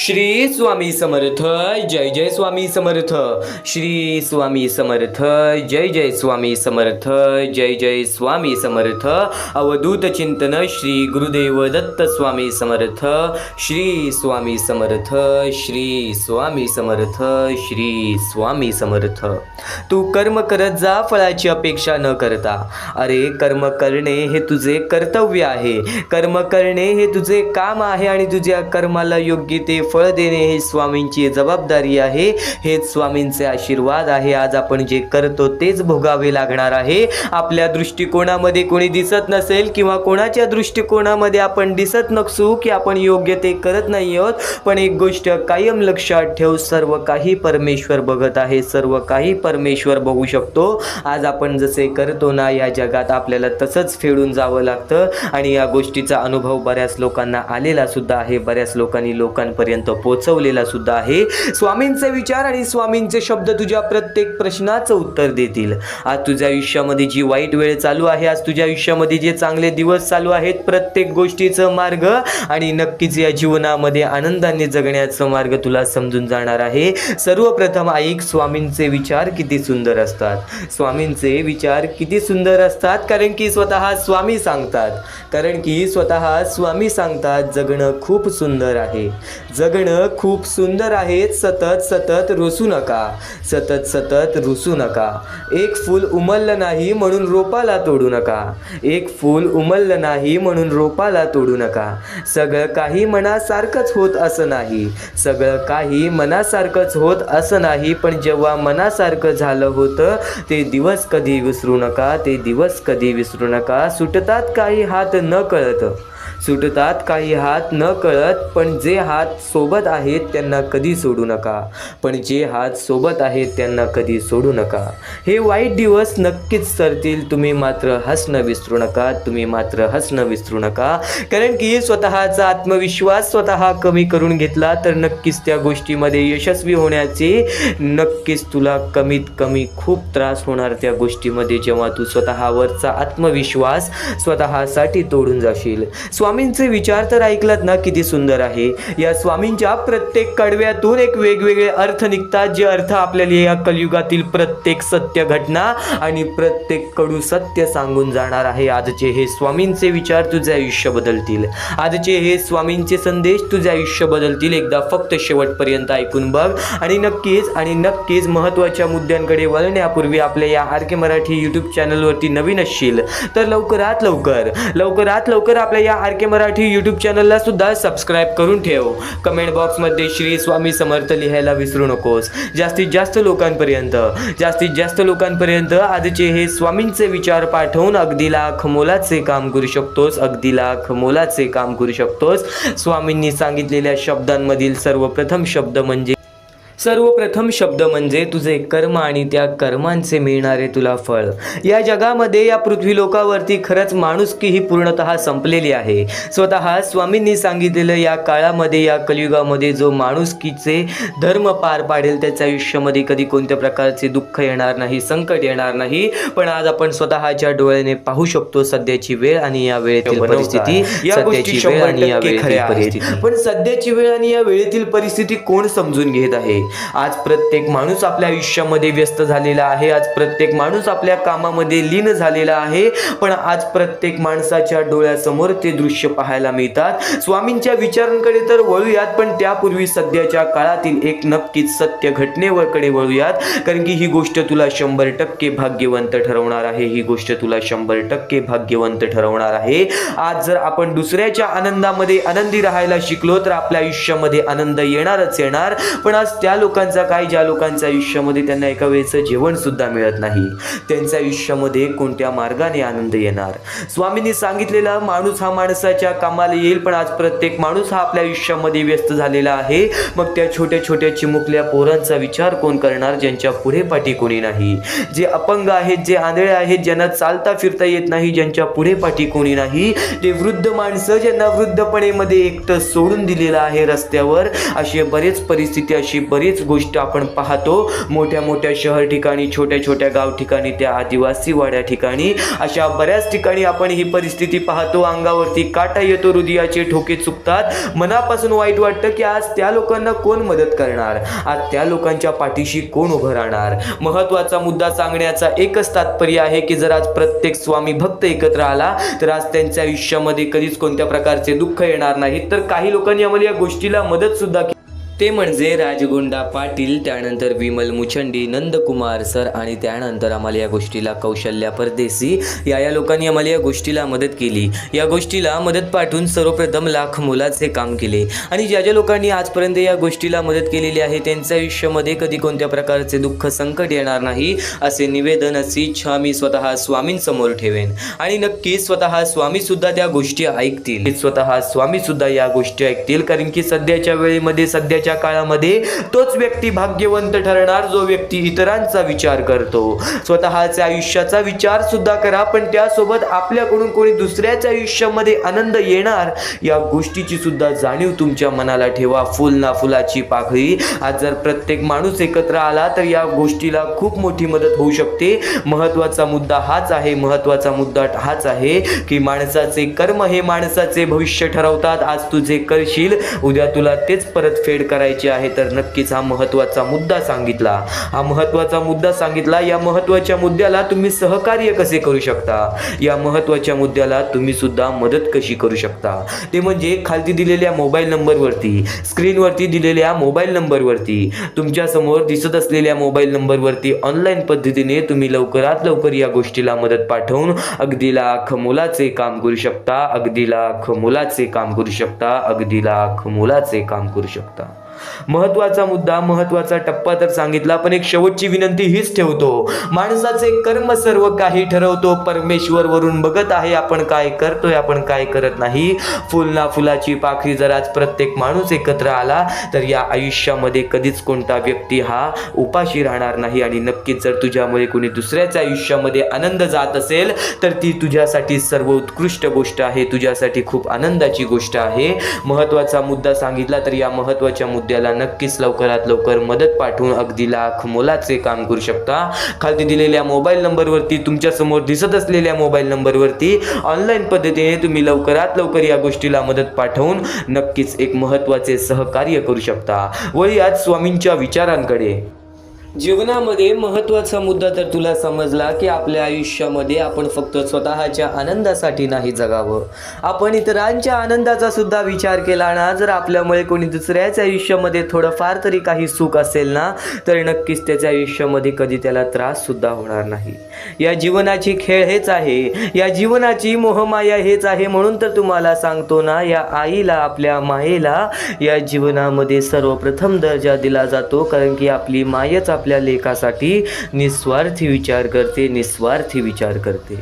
श्री स्वामी समर्थ. जय जय स्वामी समर्थ. श्री स्वामी समर्थ. जय जय स्वामी समर्थ. जय जय स्वामी समर्थ. अवधूत चिंतन श्री गुरुदेव दत्त स्वामी समर्थ. श्री स्वामी समर्थ. श्री स्वामी समर्थ. श्री स्वामी समर्थ. तू कर्म करत जा फळाची अपेक्षा न करता. अरे कर्म करणे हे तुझे कर्तव्य आहे. कर्म करणे हे तुझे काम आहे आणि तुझ्या कर्माला योग्य ते फळ देणे हे स्वामींची जबाबदारी आहे. हेच स्वामींचे आशीर्वाद आहे. आज आपण जे करतो तेच भोगावे लागणार आहे. आपल्या दृष्टिकोनामध्ये कोणी दिसत नसेल किंवा कोणाच्या दृष्टिकोनामध्ये आपण दिसत नसू की आपण योग्य ते करत नाही आहोत, पण एक गोष्ट कायम लक्षात ठेव, सर्व काही परमेश्वर बघत आहे. सर्व काही परमेश्वर बघू शकतो. आज आपण जसे करतो ना या जगात आपल्याला तसंच फेडून जावं लागतं आणि या गोष्टीचा अनुभव बऱ्याच लोकांना आलेला सुद्धा आहे. बऱ्याच लोकांनी लोकांपर्यंत पोहोचवलेला सुद्धा आहे. स्वामींचे विचार आणि स्वामींचे शब्द तुझ्या प्रत्येक प्रश्नाचं उत्तर देतील. आज तुझ्या आयुष्यामध्ये जी वाईट वेळ चालू आहे, आज तुझ्या आयुष्यामध्ये जे चांगले दिवस चालू आहेत, प्रत्येक गोष्टीचं मार्ग आणि नक्कीच या जीवनामध्ये आनंदाने जगण्याचं मार्ग तुला समजून जाणार आहे. सर्वप्रथम ऐक, स्वामींचे विचार किती सुंदर असतात. स्वामींचे विचार किती सुंदर असतात कारण की स्वतः स्वामी सांगतात जगणं खूप सुंदर आहे. जगणं खूप सुंदर आहे. सतत रुसू नका. सतत रुसू नका. एक फूल उमललं नाही म्हणून रोपाला तोडू नका. एक फूल उमललं नाही म्हणून रोपाला तोडू नका. सगळं काही मनासारखंच होत असं नाही. सगळं काही मनासारखंच होत असं नाही, पण जेव्हा मनासारखं झालं होतं ते दिवस कधी विसरू नका. ते दिवस कधी विसरू नका. सुटतात काही हात न कळत, पण जे हात सोबत आहेत त्यांना कधी सोडू नका. हे वाईट दिवस नक्कीच सरतील. तुम्ही मात्र हसणं विसरू नका. कारण की स्वतःचा आत्मविश्वास स्वतः कमी करून घेतला तर नक्कीच त्या गोष्टीमध्ये यशस्वी होण्याचे नक्कीच तुला कमीत कमी खूप त्रास होणार त्या गोष्टीमध्ये, जेव्हा तू स्वतःवरचा आत्मविश्वास स्वतःसाठी तोडून जाशील. स्वामींचे विचार तर ऐकलात ना किती सुंदर आहे. या स्वामींच्या प्रत्येक कडव्यातून एक वेगवेगळे अर्थ निघतात, जे अर्थ आपल्याला या कलियुगातील प्रत्येक सत्य घटना आणि प्रत्येक कडू सत्य सांगून जाणार आहे. आजचे हे स्वामींचे विचार तुझे आयुष्य बदलतील. आजचे हे स्वामींचे संदेश तुझे आयुष्य बदलतील. एकदा फक्त शेवटपर्यंत ऐकून बघ आणि नक्कीच महत्त्वाच्या मुद्द्यांकडे वळण्यापूर्वी आपल्या या RK मराठी यूट्यूब चॅनलवरती नवीन असशील तर लवकरात लवकर आपल्या या RK मराठी यूट्यूब चॅनलला सुद्धा सबस्क्राईब करून ठेव. कमेंट बॉक्समध्ये श्री स्वामी समर्थ लिहायला विसरू नकोस. जास्तीत जास्त लोकांपर्यंत आजचे हे स्वामींचे विचार पाठवून अगदी लाख मोलाचे काम करू शकतोस. स्वामींनी सांगितलेल्या शब्दांमधील सर्वप्रथम शब्द म्हणजे तुझे कर्म आणि त्या कर्मांचे मिळणारे तुला फळ. या जगामध्ये, या पृथ्वी लोकावरती खरंच माणुसकी ही पूर्णतः संपलेली आहे. स्वतः स्वामींनी सांगितलेलं या काळामध्ये, या कलियुगामध्ये जो माणुसकीचे धर्म पार पाडेल त्याच्या आयुष्यामध्ये कधी कोणत्या प्रकारचे दुःख येणार नाही, संकट येणार नाही. पण आज आपण स्वतःच्या डोळ्याने पाहू शकतो सध्याची वेळ आणि या वेळेतील परिस्थिती. पण सध्याची वेळ आणि या वेळेतील परिस्थिती कोण समजून घेत आहे? आज प्रत्येक माणूस आपल्या आयुष्यामध्ये व्यस्त झालेला आहे. आज प्रत्येक माणूस आपल्या कामामध्ये लीन झालेला आहे. पण आज प्रत्येक माणसाच्या डोळ्यासमोर ते दृश्य पाहायला मिळतात. स्वामींच्या विचारांकडे तर वळूयात, पण त्यापूर्वी सध्याच्या काळातील एक नक्कीच सत्य घटनेकडे वळूयात, कारण की ही गोष्ट तुला 100% भाग्यवंत ठरवणार आहे. आज जर आपण दुसऱ्याच्या आनंदामध्ये आनंदी राहायला शिकलो तर आपल्या आयुष्यामध्ये आनंद येणार. पण आज त्या लोकांचा काय, ज्या लोकांच्या आयुष्यामध्ये त्यांना एका वेळेचं जेवण सुद्धा मिळत नाही, त्यांच्या आयुष्यामध्ये कोणत्या मार्गाने आनंद येणार? स्वामींनी सांगितलेला माणूस हा माणसाच्या कामाला येईल, पण आज प्रत्येक माणूस हा आपल्या आयुष्यामध्ये व्यस्त झालेला आहे. मग त्या छोट्या चिमुकल्या पोरांचा विचार कोण करणार, ज्यांच्या पुढे पाठी कोणी नाही, जे अपंग आहेत, जे आंधळे आहेत, ज्यांना चालता फिरता येत नाही, ज्यांच्या पुढे पाठी कोणी नाही, ते वृद्ध माणसं ज्यांना वृद्धपणेमध्ये एकटं सोडून दिलेलं आहे रस्त्यावर. अशी बरीच बरीच गोष्ट आपण पाहतो. मोठ्या मोठ्या शहर ठिकाणी, छोट्या छोट्या गाव ठिकाणी, त्या आदिवासी वाड्या ठिकाणी, अशा बऱ्याच ठिकाणी आपण ही परिस्थिती पाहतो. अंगावरती काटा येतो, हृदयाचे ठोके चुकतात, मनापासून वाईट वाटतं की आज त्या लोकांना कोण मदत करणार, आज त्या लोकांच्या पाठीशी कोण उभं राहणार. महत्वाचा मुद्दा सांगण्याचा एकच तात्पर्य आहे की जर आज प्रत्येक स्वामी भक्त एकत्र आला तर आज त्यांच्या आयुष्यामध्ये कधीच कोणत्या प्रकारचे दुःख येणार नाही. तर काही लोकांनी आम्हाला या गोष्टीला मदत सुद्धा केली, ते म्हणजे राजगोंडा पाटील, त्यानंतर विमल मुचंडी, नंदकुमार सर आणि त्यानंतर आम्हाला या गोष्टीला कौशल्या परदेशी या लोकांनी आम्हाला या गोष्टीला मदत केली. या गोष्टीला मदत पाठवून सर्वप्रथम लाख मोलाचे काम केले. आणि ज्या ज्या लोकांनी आजपर्यंत या गोष्टीला मदत केलेली आहे त्यांच्या आयुष्यामध्ये कधी कोणत्या प्रकारचे दुःख संकट येणार नाही असे निवेदन, अशी इच्छा मी स्वतः स्वामींसमोर ठेवेन. आणि नक्की स्वतः स्वामी सुद्धा त्या गोष्टी ऐकतील, स्वतः स्वामी सुद्धा या गोष्टी ऐकतील. कारण की सध्याच्या वेळेमध्ये, सध्याच्या काळामध्ये तोच व्यक्ती भाग्यवंत ठरणार जो व्यक्ती इतरांचा विचार करतो. स्वतःच्या आयुष्याचा विचार सुद्धा करा, पण त्यासोबत आपल्याकडून कोणी दुसऱ्याच्या आयुष्यामध्ये आनंद येणार या गोष्टीची सुद्धा जाणीव तुमच्या मनाला ठेवा. फुल ना फुलाची पाकळी. आज जर प्रत्येक माणूस एकत्र आला तर या गोष्टीला खूप मोठी मदत होऊ शकते. महत्वाचा मुद्दा हाच आहे की माणसाचे कर्म हे माणसाचे भविष्य ठरवतात. आज तू जे करशील उद्या तुला तेच परतफेड करायची आहे. तर नक्कीच हा महत्वाचा मुद्दा सांगितला. या महत्वाच्या मुद्द्याला तुम्ही सहकार्य कसे करू शकता, या महत्वाच्या मुद्द्याला तुम्ही सुद्धा मदत कशी करू शकता, ते म्हणजे खाली दिलेल्या मोबाईल नंबरवरती, स्क्रीनवरती दिलेल्या मोबाईल नंबरवरती, तुमच्या समोर दिसत असलेल्या मोबाईल नंबरवरती ऑनलाईन पद्धतीने तुम्ही लवकरात लवकर या गोष्टीला मदत पाठवून अगदी लाख मोलाचे काम करू शकता. महत्वाचा मुद्दा, महत्वाचा टप्पा तर सांगितला, पण एक शेवटची विनंती हीच ठेवतो. माणसाचे कर्म सर्व काही ठरवतो. परमेश्वर वरून बघत आहे आपण काय करतोय, आपण काय करत नाही. फुल ना फुलाची पाखरी. जर आज प्रत्येक माणूस एकत्र आला तर या आयुष्यामध्ये कधीच कोणता व्यक्ती हा उपाशी राहणार नाही. आणि नक्कीच जर तुझ्यामुळे कोणी दुसऱ्याच्या आयुष्यामध्ये आनंद जात असेल तर ती तुझ्यासाठी सर्वोत्कृष्ट गोष्ट आहे, तुझ्यासाठी खूप आनंदाची गोष्ट आहे. महत्वाचा मुद्दा सांगितला तर या महत्वाच्या मुद्द्याला नक्कीच लवकरात लवकर मदत पाठवून अगदी लाख मोलाचे काम करू शकता. खाली दिलेल्या मोबाईल नंबरवरती, तुमच्या समोर दिसत असलेल्या मोबाईल नंबरवरती ऑनलाईन पद्धतीने तुम्ही लवकरात लवकर या गोष्टीला मदत पाठवून नक्कीच एक महत्वाचे सहकार्य करू शकता. वळूयात स्वामींच्या विचारांकडे. जीवनामध्ये महत्त्वाचा मुद्दा तर तुला समजला की आपल्या आयुष्यामध्ये आपण फक्त स्वतःच्या आनंदासाठी नाही जगावं, आपण इतरांच्या आनंदाचा सुद्धा विचार केला ना, जर आपल्यामुळे कोणी दुसऱ्याच्या आयुष्यामध्ये थोडंफार तरी काही सुख असेल ना, तर नक्कीच त्याच्या आयुष्यामध्ये कधी त्याला त्रास सुद्धा होणार नाही. या जीवनाची खेळ हेच आहे, या जीवनाची मोहमाया हेच आहे. म्हणून तर तुम्हाला सांगतो ना, या आईला, आपल्या मायेला या जीवनामध्ये सर्वप्रथम दर्जा दिला जातो. कारण की आपली मायच आपल्या लेकासाठी निस्वार्थी विचार करते.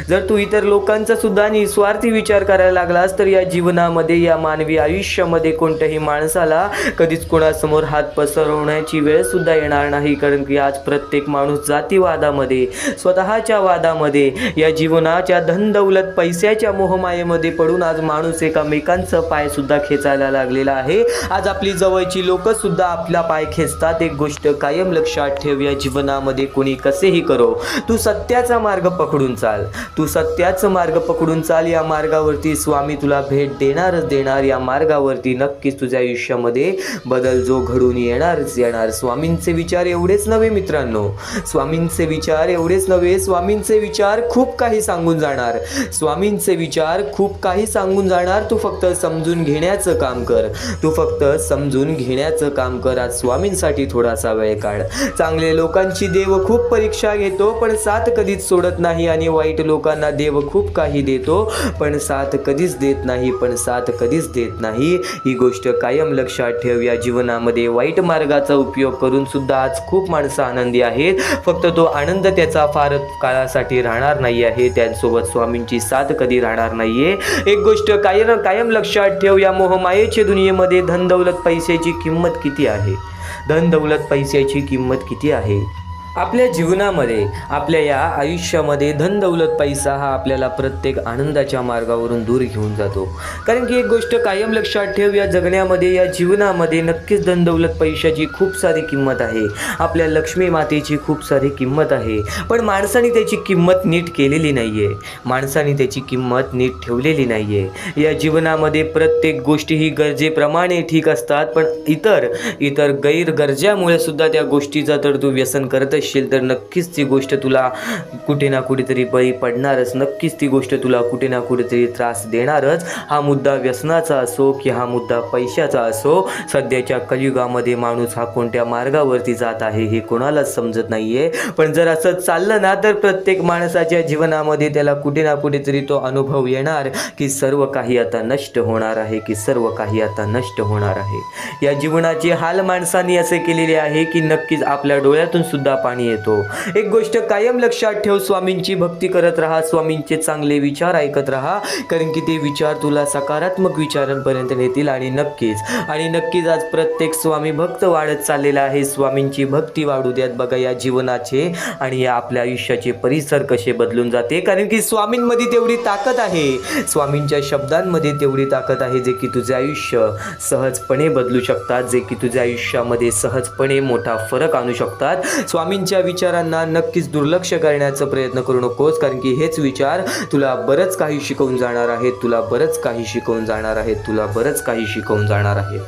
जर तू इतर लोकांचा सुद्धा निस्वार्थी विचार करायला लागलास तर या जीवनामध्ये, या मानवी आयुष्यामध्ये कोणत्याही माणसाला कधीच कोणासमोर हात पसरवण्याची वेळ सुद्धा येणार नाही. कारण की आज प्रत्येक माणूस जातीवादामध्ये, स्वतःच्या वादामध्ये, या जीवनाच्या धनदौलत पैशाच्या मोहमायेमध्ये पडून आज माणूस एकामेकांचं पाय सुद्धा खेचायला लागलेला आहे. आज आपली जवळची लोक सुद्धा आपला पाय खेचतात. एक गोष्ट कायम लक्षात ठेव, या जीवनामध्ये कोणी कसेही करो, तू सत्याचा मार्ग पकडून चाल. या मार्गावरती स्वामी तुला भेट देणार. या मार्गावरती नक्कीच तुझ्या आयुष्यामध्ये बदल जो घडून येणार. स्वामींचे विचार एवढेच नव्हे मित्रांनो, स्वामींचे विचार खूप काही सांगून जाणार. तू फक्त समजून घेण्याचं काम कर. आज स्वामींसाठी थोडासा वेळ काढ. चांगले लोकांची देव खूप परीक्षा घेतो पण साथ कधीच सोडत नाही, आणि वाईट लोकांना देव खूप काही देतो पण साथ कधीच देत नाही. ही गोष्ट कायम लक्षात ठेव. या जीवनामध्ये वाईट मार्गाचा उपयोग करून सुद्धा आज खूप माणसं आनंदी आहेत. फक्त तो आनंद त्याचा फार काळासाठी राहणार नाही आहे, त्यासोबत स्वामींची साथ कधी राहणार नाहीये. एक गोष्ट कायम लक्षात ठेव, या मोहमायेच्या दुनियेमध्ये धनदौलत पैशाची किंमत किती आहे? आपल्या जीवनामध्ये, आपल्या या आयुष्यामध्ये धन दौलत पैसा हा आपल्याला प्रत्येक आनंदाच्या मार्गावरून दूर घेऊन जातो. कारण की एक गोष्ट कायम लक्षात ठेव, या जगण्यामध्ये, या जीवनामध्ये नक्कीच धन दौलत पैशाची खूप सारी किंमत आहे. आपल्या लक्ष्मी मातेची खूप सारी किंमत आहे. पण माणसाने त्याची किंमत नीट केलेली नाही आहे. माणसाने त्याची किंमत नीट ठेवलेली नाही आहे. या जीवनामध्ये प्रत्येक गोष्टी ही गरजेप्रमाणे ठीक असतात, पण इतर गैरगरजामुळे सुद्धा त्या गोष्टीचा तर तू व्यसन करत असशील तर नक्कीच ती गोष्ट तुला कुठे ना कुठेतरी बळी पडणारच. नक्कीच ती गोष्ट तुला कुठे ना कुठेतरी त्रास देणारच. हा मुद्दा व्यसनाचा असो की हा मुद्दा पैशाचा असो, सध्याच्या कलियुगामध्ये माणूस हा कोणत्या मार्गावरती जात आहे हे कोणालाच समजत नाही आहे. पण जर असं चाललं ना तर प्रत्येक माणसाच्या जीवनामध्ये त्याला कुठे ना कुठेतरी तो अनुभव येणार की सर्व काही आता नष्ट होणार आहे, की सर्व काही आता नष्ट होणार आहे. या जीवनाचे हाल माणसांनी असे केलेले आहे की नक्कीच आपल्या डोळ्यातून सुद्धा पाणी येतो. एक गोष्ट कायम लक्षात ठेव, स्वामींची भक्ती करत राहा, स्वामींचे चांगले विचार ऐकत राहा, कारण की ते विचार तुला सकारात्मक विचारांपर्यंत नेतील. आणि नक्कीच आज प्रत्येक स्वामी भक्त वाढत चाललेला आहे. स्वामींची भक्ती वाढू द्यात. बघा या जीवनाचे आणि या आपल्या आयुष्याचे परिसर कसे बदलून जाते, कारण की स्वामींमध्ये तेवढी ताकद आहे, स्वामींच्या शब्दांमध्ये तेवढी ताकद आहे जे की तुझे आयुष्य सहजपणे बदलू शकतात, जे की तुझ्या आयुष्यामध्ये सहजपणे मोठा फरक आणू शकतात. स्वामींच्या विचारांना नक्कीच दुर्लक्ष करण्याचा प्रयत्न करू नकोस, कारण की हेच विचार तुला बरंच काही शिकवून जाणार आहेत, तुला बरंच काही शिकवून जाणार आहेत, तुला बरंच काही शिकवून जाणार आहेत.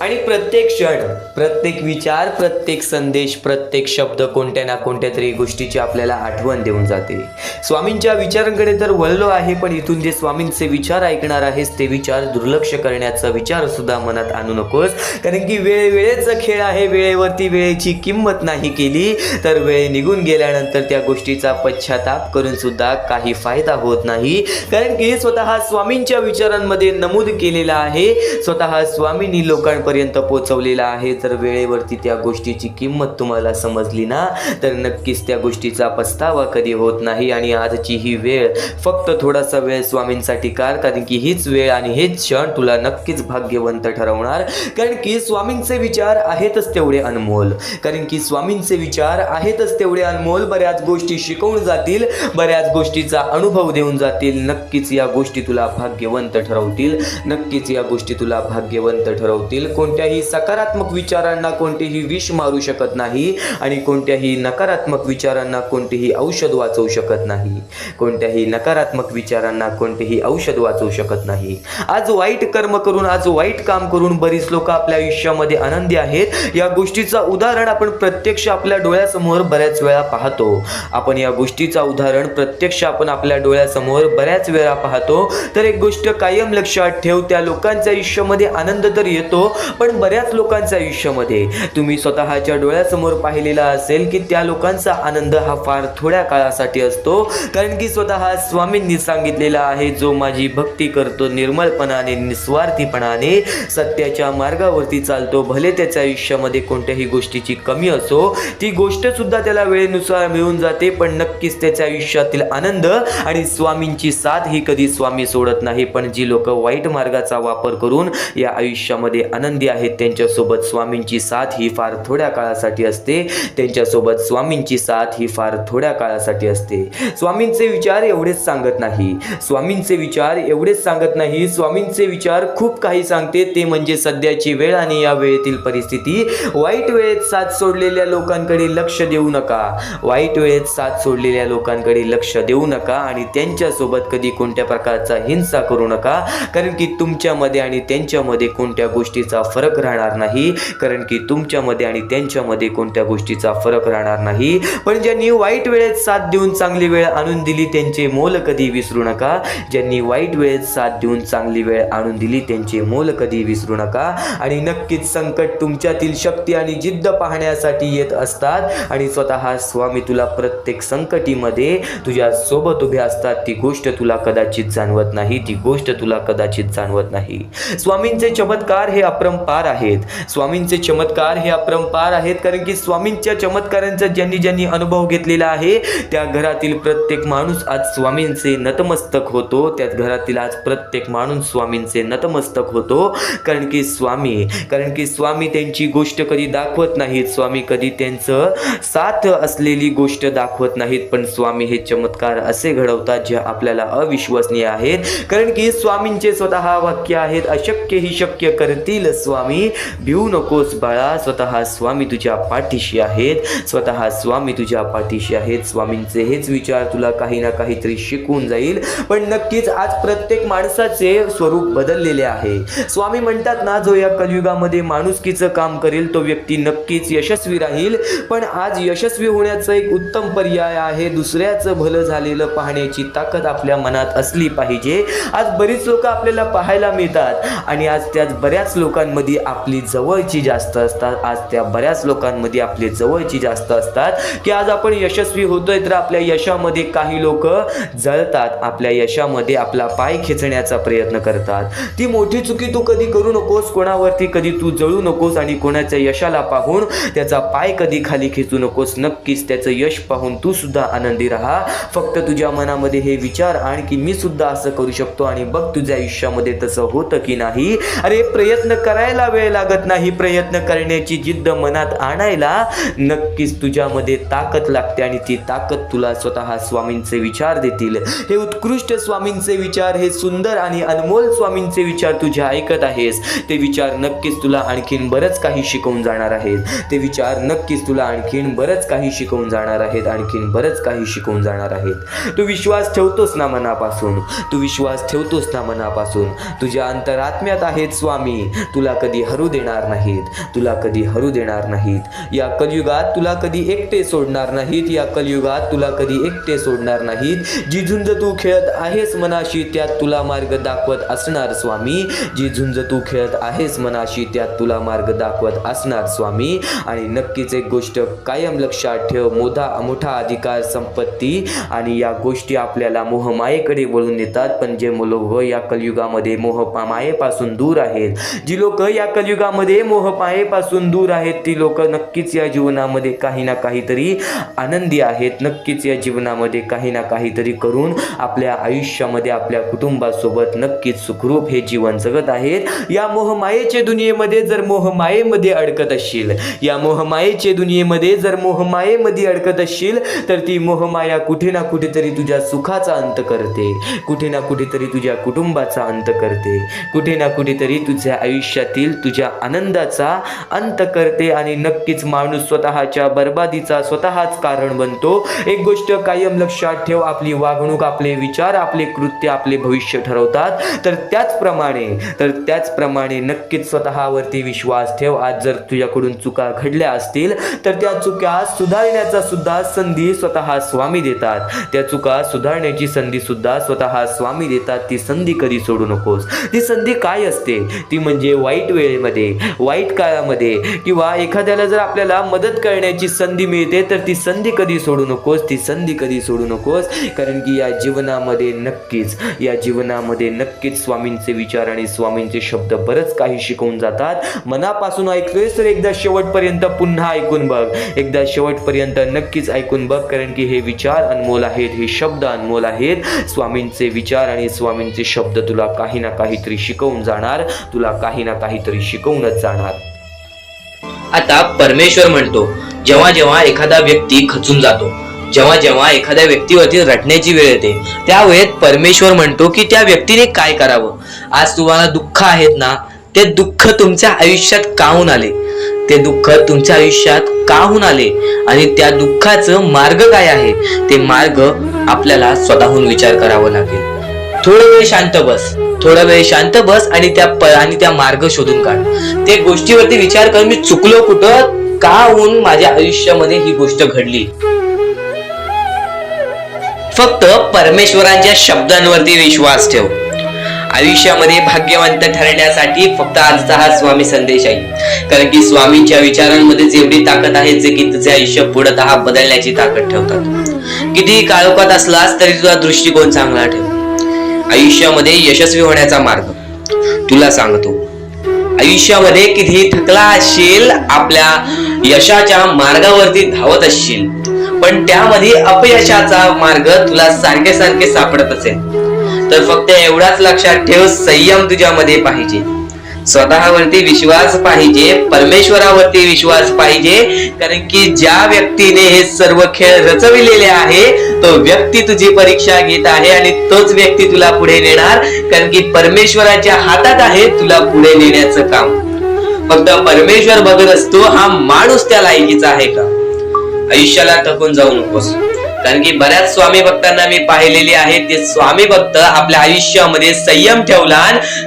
आणि प्रत्येक क्षण, प्रत्येक विचार, प्रत्येक संदेश, प्रत्येक शब्द कोणत्या ना कोणत्या तरी गोष्टीची आपल्याला आठवण देऊन जाते. स्वामींच्या विचारांकडे तर वळलो आहे, पण इथून जे स्वामींचे विचार ऐकणार आहेस ते विचार दुर्लक्ष करण्याचा विचार सुद्धा मनात आणू नकोस, कारण की वेळेचा खेळ आहे. वेळेवरती वेळेची किंमत नाही केली तर वेळ निघून गेल्यानंतर त्या गोष्टीचा पश्चाताप करून सुद्धा काही फायदा होत नाही, कारण की स्वतः स्वामींच्या विचारांमध्ये नमूद केलेला आहे, स्वतः स्वामींनी लोकांपर्यंत पोहोचवलेला आहे. तर वेळेवरती त्या गोष्टीची किंमत तुम्हाला समजली ना तर नक्कीच त्या गोष्टीचा पस्तावा कधी होत नाही. आणि आजची ही वेळ फक्त थोडासा वेळ स्वामींसाठी काढ, कारण की हीच वेळ आणि हेच क्षण तुला नक्कीच भाग्यवंत ठरवणार, कारण की स्वामींचे विचार आहेतच तेवढे अनमोल, कारण की स्वामींचे विचार आहेतच तेवढे अनमोल. बऱ्याच गोष्टी शिकवून जातील, बऱ्याच गोष्टीचा अनुभव देऊन जातील. नक्कीच या गोष्टी तुला भाग्यवंत ठरवतील, नक्कीच या गोष्टी तुला भाग्यवंत ठरवतील. कोणत्याही सकारात्मक विचारांना कोणतेही विष मारू शकत नाही आणि कोणत्याही नकारात्मक विचारांना कोणतेही औषध वाचवू शकत नाही. कोणत्याही नकारात्मक विचारांना कोणतेही औषध वाचवू शकत नाही. आज वाईट कर्म करून, आज वाईट काम करून बरीच लोक आपल्या आयुष्यामध्ये आनंदी आहेत. या गोष्टीचा उदाहरण आपण प्रत्यक्ष आपल्या डोळ्यासमोर बऱ्याच वेळा पाहतो. आपण या गोष्टीचा उदाहरण प्रत्यक्ष आपण आपल्या डोळ्यासमोर बऱ्याच वेळा पाहतो. तर एक गोष्ट कायम लक्षात ठेव, त्या लोकांच्या आयुष्यामध्ये आनंद तर येतो, पण बऱ्याच लोकांच्या आयुष्यामध्ये तुम्ही स्वतःच्या डोळ्यासमोर पाहिलेला असेल की त्या लोकांचा आनंद हा फार थोड्या काळासाठी असतो, कारण की स्वतः स्वामींनी सांगितलेला आहे, जो माझी भक्ती करतो निर्मळपणाने, निस्वार्थीपणाने, सत्याच्या मार्गावरती चालतो, भले त्याच्या आयुष्यामध्ये कोणत्याही गोष्टीची कमी असो, ती गोष्ट सुद्धा त्याला वेळेनुसार मिळून जाते, पण नक्कीच त्याच्या आयुष्यातील आनंद आणि स्वामींची साथ ही कधी स्वामी सोडत नाही. पण जी लोक वाईट मार्गाचा वापर करून या आयुष्यामध्ये आनंदी आहेत त्यांच्यासोबत स्वामींची साथ ही फार थोड्या काळासाठी असते, त्यांच्यासोबत स्वामींची साथ ही फार थोड्या काळासाठी असते. स्वामींचे विचार एवढेच सांगत नाही, स्वामींचे विचार एवढेच सांगत नाही, स्वामींचे विचार खूप काही सांगते. ते म्हणजे सध्याची वेळ आणि या वेळेतील परिस्थिती. वाईट वेळेत साथ सोडलेल्या लोकांकडे लक्ष देऊ नका, वाईट वेळेत साथ सोडलेल्या लोकांकडे लक्ष देऊ नका आणि त्यांच्यासोबत कधी कोणत्या प्रकारचा हिंसा करू नका, कारण की तुमच्यामध्ये आणि त्यांच्यामध्ये कोणत्या गोष्टीचा फरक राहणार नाही, कारण की तुमच्यामध्ये आणि त्यांच्यामध्ये कोणत्या गोष्टीचा फरक राहणार नाही. पण ज्यांनी वाईट वेळेत साथ देऊन चांगली वेळ आणून दिली त्यांचे मोल कधी विसरू नका. ज्यांनी वाईट वेळेत साथ देऊन चांगली वेळ आणून दिली त्यांचे मोल कधी विसरू नका. आणि नक्कीच संकट तुमच्यातील शक्ती आणि जिद्द पाहण्यासाठी येत असतात आणि स्वतः स्वामी तुला प्रत्येक संकटीमध्ये तुझ्या सोबत उभे असतात. ती गोष्ट तुला कदाचित जाणवत नाही, ती गोष्ट तुला कदाचित जाणवत नाही. स्वामींचे चमत्कार हे अपरंपार आहेत. स्वामींचे चमत्कार हे अपरंपार आहेत, कारण की स्वामींच्या चमत्कारांचा ज्यांनी अनुभव घेतलेला आहे त्या घरातील प्रत्येक माणूस आज स्वामींचे नतमस्तक होतो. त्याच घरातील आज प्रत्येक माणूस स्वामींचे नतमस्तक होतो, कारण की स्वामी त्यांची गोष्ट कधी दाखवत नाहीत. स्वामी कधी त्यांचं साथ असलेली गोष्ट दाखवत नाहीत, पण स्वामी हे चमत्कार असे घडवतात जे आपल्याला अविश्वसनीय आहेत. कारण की स्वामींचे स्वतः वाक्य आहेत, अशक्य ही शक्य करतील स्वामी, भिवू नकोस बाळा, स्वतः स्वामी तुझ्या पाठीशी आहेत, स्वतः स्वामी तुझ्या पाठीशी आहेत. स्वामींचे हेच विचार तुला काही ना काहीतरी शिकवून जाईल. पण नक्कीच आज प्रत्येक माणसाचे स्वरूप बदललेले आहे. स्वामी म्हणतात ना, जो या कलियुगामध्ये माणुसकीचं काम करेल तो व्यक्ती नक्कीच यशस्वी राहील. पण आज यशस्वी होण्याचा एक उत्तम पर्याय आहे, दुसऱ्याचं भलं झालेलं पाहण्याची ताकद आपल्या मनात असली पाहिजे. आज बरीच लोक आपल्याला पाहायला मिळतात आणि आज त्याच बऱ्याच लोकांमध्ये आपली जवळची जास्त असतात. आज त्या बऱ्याच लोकांमध्ये आपले जवळची जास्त असतात की आज आपण यशस्वी होतोय तर आपल्या यशामध्ये काही लोक जळतात, आपल्या यशामध्ये आपला पाय खेचण्याचा प्रयत्न करतात. ती मोठी चुकी तू कधी करू नकोस, कोणावरती कधी तू जळू नकोस आणि कोणाच्या यशाला पाहून त्याचा पाय कधी खाली खेचू नकोस. नक्कीच त्याचं यश पाहून तू सुद्धा आनंदी राहा. फक्त तुझ्या मनामध्ये हे विचार आण की मी सुद्धा असं करू शकतो आणि बघ तुझ्या आयुष्यामध्ये तसं होतं की नाही. अरे प्रयत्न करायला वेळ लागत नाही, प्रयत्न करण्याची जिद्द मनात आणायला नक्कीच तुझ्यामध्ये ताकद लागते आणि ती ताकद तुला स्वतः स्वामींचे विचार देतील. हे उत्कृष्ट स्वामींचे विचार, हे सुंदर आणि अनमोल स्वामींचे विचार तुझ्या ऐकत आहेस, ते विचार नक्कीच तुला आणखीन बरंच काही शिकवून जाणार आहेत. ते विचार नक्कीच तुला आणखीन बरंच काही शिकवून जाणार आहेत, आणखीन बरंच काही शिकवून जाणार आहेत. तू विश्वास ठेवतोस ना मनापासून, तू विश्वास ठेवतोस ना मनापासून. तुझ्या अंतरात्म्यात आहेत स्वामी, तुला कधी हरू देणार नाहीत, तुला कधी हरू देणार नाहीत. या कलियुगात तुला कधी एकटे सोडणार नाहीत, या कलियुगात तुला कधी एकटे सोडणार नाहीत. जी झुंज तू खेळत आहेस मनाशी त्यात तुला मार्ग दाखवत असणार स्वामी, जी झुंज तू खेळत आहेस मनाशी त्यात तुला मार्ग दाखवत असणार स्वामी. आणि नक्कीच एक गोष्ट कायम लक्षात ठेव, मोठा अधिकार, संपत्ती आणि या गोष्टी आपल्याला मोहमायेकडे वळून नेतात. पण जे लोक या कलियुगामध्ये मोहमायेपासून दूर आहेत, जी लोक या कलियुगामध्ये मोहमायेपासून दूर आहेत, ती लोक नक्कीच या जीवनामध्ये काही ना काहीतरी आनंदी आहेत. नक्कीच या जीवनामध्ये काही ना काहीतरी करून आपल्या आयुष्यामध्ये आपल्या कुटुंबासोबत नक्कीच सुखरूप हे जीवन जगत आहेत. या मोहमायेच्या दुनियेमध्ये जर मोहमायेमध्ये अडकत असशील, या मोहमायेच्या दुनियेमध्ये जर मोहमायेमध्ये अडकत असशील तर ती मोहमाया कुठे ना कुठेतरी तुझ्या सुखाचा अंत करते, कुठे ना कुठेतरी तुझ्या कुटुंबाचा अंत करते, कुठे ना कुठेतरी तुझ्या आयुष्यातील तुझ्या आनंदाचा अंत करते आणि नक्कीच माणूस स्वतःच्या बर्बादीचा स्वतःच कारण बनतो. एक गोष्ट कायम लक्षात ठेव, आपली वागणूक, आपले विचार, आपले कृत्य आपले भविष्य ठरवतात. तर त्याचप्रमाणे नक्कीच स्वतःवरती विश्वास ठेव. आज जर तुझ्याकडून चुका घडल्या असतील तर त्या चुका सुधारण्याचा सुद्धा संधी स्वतः स्वामी देतात. त्या चुका सुधारण्याची संधी सुद्धा स्वतः स्वामी देतात. ती संधी कधी सोडू नकोस. ती संधी काय असते? ती म्हणजे वाईट वेळेमध्ये, वाईट काळामध्ये किंवा एखाद्याला जर आपल्याला मदत करण्याची संधी मिळते तर ती संधी कधी सोडू नकोस, ती संधी कधी सोडू नकोस. कारण की या जीवनामध्ये नक्कीच स्वामींचे विचार आणि स्वामींचे शब्द बरंच काही शिकवून जातात. मनापासून ऐकतोयस तर एकदा शेवटपर्यंत पुन्हा ऐकून बघ, एकदा शेवटपर्यंत नक्कीच ऐकून बघ. कारण की हे विचार अनमोल आहेत, हे शब्द अनमोल आहेत. स्वामींचे विचार आणि स्वामींचे शब्द तुला काही ना काहीतरी शिकवून जाणार, तुला काही ना काहीतरी शिकवूनच जाणार. आता परमेश्वर म्हणतो, जेव्हा जेव्हा एखादा व्यक्ती खचून जातो, जेव्हा जेव्हा एखाद्या व्यक्तीवरती रटण्याची वेळ येते, त्यावेळेत परमेश्वर म्हणतो की त्या व्यक्तीने काय करावं. आज तुम्हाला दुःख आहेत ना, ते दुःख तुमच्या आयुष्यात काहून आले, ते दुःख तुमच्या आयुष्यात काहून आले आणि त्या दुःखाचं मार्ग काय आहे, ते मार्ग आपल्याला स्वतःहून विचार करावा लागेल. थोडा वेळ शांत बस आणि त्या मार्ग शोधून काढ. त्या गोष्टीवरती विचार कर, मी चुकलो कुठं, का होऊन माझ्या आयुष्यामध्ये ही गोष्ट घडली. फक्त परमेश्वरांच्या शब्दांवरती विश्वास ठेव. आयुष्यामध्ये भाग्यवंत ठरण्यासाठी फक्त आजचा हा स्वामी संदेश आहे. कारण की स्वामींच्या विचारांमध्ये जेवढी ताकद आहे जे की तुझे आयुष्य पूर्णतः बदलण्याची ताकद ठेवतात. किती काळोखात असलास तरी तुझा दृष्टिकोन चांगला ठेव. आयुष्यामध्ये यशस्वी होण्याचा मार्ग तुला सांगतो. आयुष्यामध्ये कितीही थकला असशील, आपल्या यशाच्या मार्गावरती धावत असशील, पण त्यामध्ये अपयशाचा मार्ग तुला सारखे सारखे सापडत असेल, तर फक्त एवढाच लक्षात ठेव, संयम तुझ्यामध्ये पाहिजे, स्वतःवरती विश्वास पाहिजे, परमेश्वरावरती विश्वास पाहिजे. कारण की ज्या व्यक्तीने हे सर्व खेळ रचविलेले आहे, तो व्यक्ती तुझी परीक्षा घेत आहे आणि तोच व्यक्ती तुला पुढे नेणार. कारण की परमेश्वराच्या हातात आहे तुला पुढे नेण्याचं काम. फक्त परमेश्वर बघत असतो हा माणूस त्या लायकीचा आहे का. आयुष्याला थकून जाऊ नकोस. कारण की बऱ्याच स्वामी भक्तांना मी पाहिलेले आहे, ते स्वामी भक्त आपल्या आयुष्यामध्ये संयम ठेवला,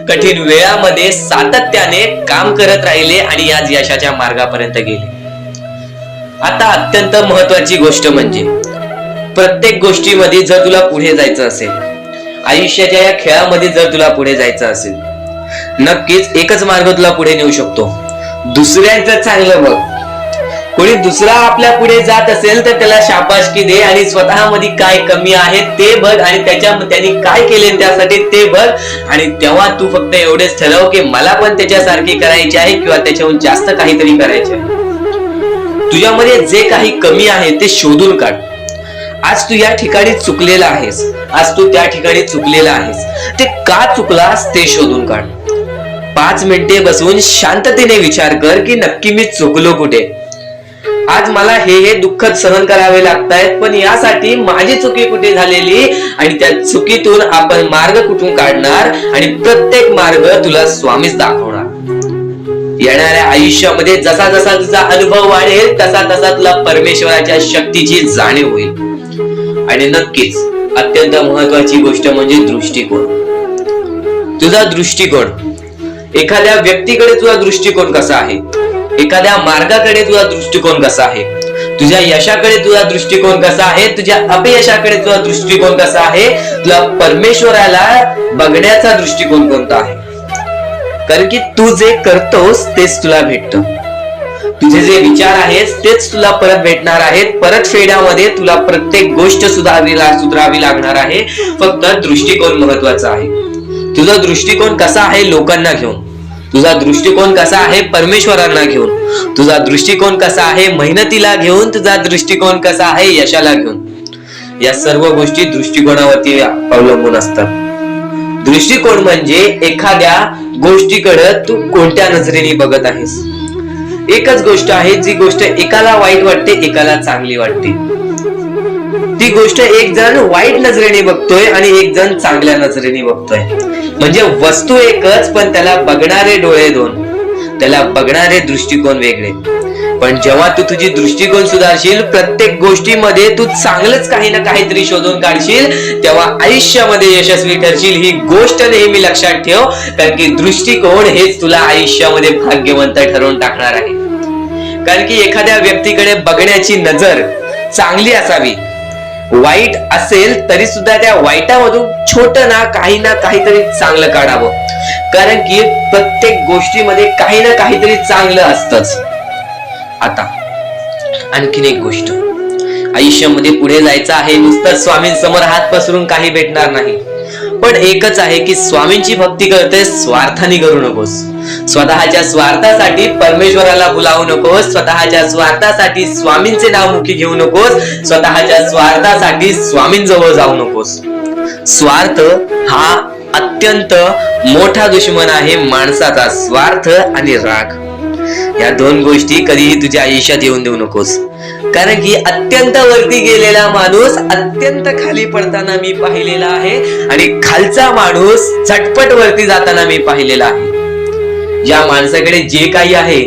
कठीण वेळामध्ये सातत्याने काम करत राहिले आणि आज यशाच्या मार्गापर्यंत गेले. आता अत्यंत महत्वाची गोष्ट म्हणजे प्रत्येक गोष्टीमध्ये जर तुला पुढे जायचं असेल, आयुष्याच्या या खेळामध्ये जर तुला पुढे जायचं असेल, नक्कीच एकच मार्ग तुला पुढे नेऊ शकतो. दुसऱ्यांचं चांगलं बघ. कोणी दुसरा आपल्या पुढे जात असेल तर त्याला शाबासकी दे आणि स्वतःमध्ये काय कमी आहे ते बघ आणि त्यांनी काय केले त्यासाठी ते बघ. आणि तेव्हा तू फक्त एवढेच ठरव की मला पण त्याच्यासारखी करायची आहे किंवा त्याच्याहून जास्त काहीतरी करायचे आहे. तुझ्यामध्ये जे काही कमी आहे ते शोधून काढ. आज तू या ठिकाणी चुकलेला आहेस, आज तू त्या ठिकाणी चुकलेला आहेस, ते का चुकलास ते शोधून काढ. 5 मिनिटे बसून शांततेने विचार कर की नक्की मी चुकलो कुठे. आज मला हे दुःख सहन करावे लागतायत, पण यासाठी माझी चुकी कुठे झालेली आणि त्या चुकीतून आपण मार्ग कुठून काढणार आणि प्रत्येक मार्ग तुला स्वामीच दाखवणार. येणाऱ्या आयुष्यामध्ये जसा जसा तुझा अनुभव वाढेल तसा तसा तुला परमेश्वराच्या शक्तीची जाणीव होईल. आणि नक्कीच अत्यंत महत्वाची गोष्ट म्हणजे दृष्टिकोन. तुझा दृष्टिकोन, एखाद्या व्यक्तीकडे तुझा दृष्टिकोन कसा आहे, एखाद्या मार्गाकडे तुझा दृष्टिकोन कसा आहे, तुझ्या यशाकडे तुझा दृष्टिकोन कसा आहे, तुझ्या अपयशाकडे तुझा दृष्टिकोन कसा आहे, तुला परमेश्वराला बघण्याचा दृष्टिकोन कोणता आहे. कारण की तू जे करतोस तेच तुला भेटतं. तुझे जे विचार आहेत तेच तुला परत भेटणार आहेत. परत फेड्यामध्ये तुला प्रत्येक गोष्ट सुधारावी लागणार आहे. फक्त दृष्टिकोन महत्वाचा आहे. तुझा दृष्टिकोन कसा आहे लोकांना घेऊन, तुझा दृष्टिकोन कसा आहे परमेश्वरांना घेऊन, तुझा दृष्टिकोन कसा आहे मेहनतीला घेऊन, तुझा दृष्टिकोन कसा आहे यशाला घेऊन. या सर्व गोष्टी दृष्टिकोनावरती अवलंबून असतात. दृष्टिकोन म्हणजे एखाद्या गोष्टीकडे तू कोणत्या नजरेने बघत आहेस. एकच गोष्ट आहे, जी गोष्ट एकाला वाईट वाटते एकाला चांगली वाटते. ती गोष्ट एक जण वाईट नजरेने बघतोय आणि एक जण चांगल्या नजरेने बघतोय. म्हणजे वस्तू एकच, पण त्याला बघणारे डोळे दोन, त्याला बघणारे दृष्टिकोन वेगळे. पण जेव्हा तू तुझी दृष्टिकोन सुधारशील, प्रत्येक गोष्टीमध्ये तू चांगलंच काही ना काहीतरी शोधून काढशील, तेव्हा आयुष्यामध्ये यशस्वी ठरशील. ही गोष्ट नेहमी लक्षात ठेव. कारण की दृष्टिकोन हेच तुला आयुष्यामध्ये भाग्यवंत ठरवून टाकणार आहे. कारण की एखाद्या व्यक्तीकडे बघण्याची नजर चांगली असावी. वाईट असेल तरी सुद्धा त्या वाईटामधून छोट ना काहीतरी चांगलं काढावं. कारण की प्रत्येक गोष्टीमध्ये काही ना काहीतरी चांगलं असतंच. आता आणखीन एक गोष्ट, आयुष्यामध्ये पुढे जायचं आहे, नुसतं स्वामींसमोर हात पसरून काही भेटणार नाही. पण एकच आहे की स्वामींची भक्ती करते, स्वार्थाने करू नकोस. स्वतःच्या स्वार्थासाठी परमेश्वराला भुलावू नकोस. स्वतःच्या स्वार्थासाठी स्वामींचे नाव मुखी घेऊ नकोस. स्वतःच्या स्वार्थासाठी स्वामींजवळ जाऊ नकोस. स्वार्थ हा अत्यंत मोठा दुश्मन आहे माणसाचा. स्वार्थ आणि राग या दोन गोष्टी कधीही तुझ्या आयुष्यात येऊन देऊ नकोस. कारण की अत्यंत वरती गेलेला माणूस अत्यंत खाली पडताना मी पाहिलेला आहे आणि खालचा माणूस झटपट वरती जाताना मी पाहिलेला आहे. ज्या माणसाकडे जे काही आहे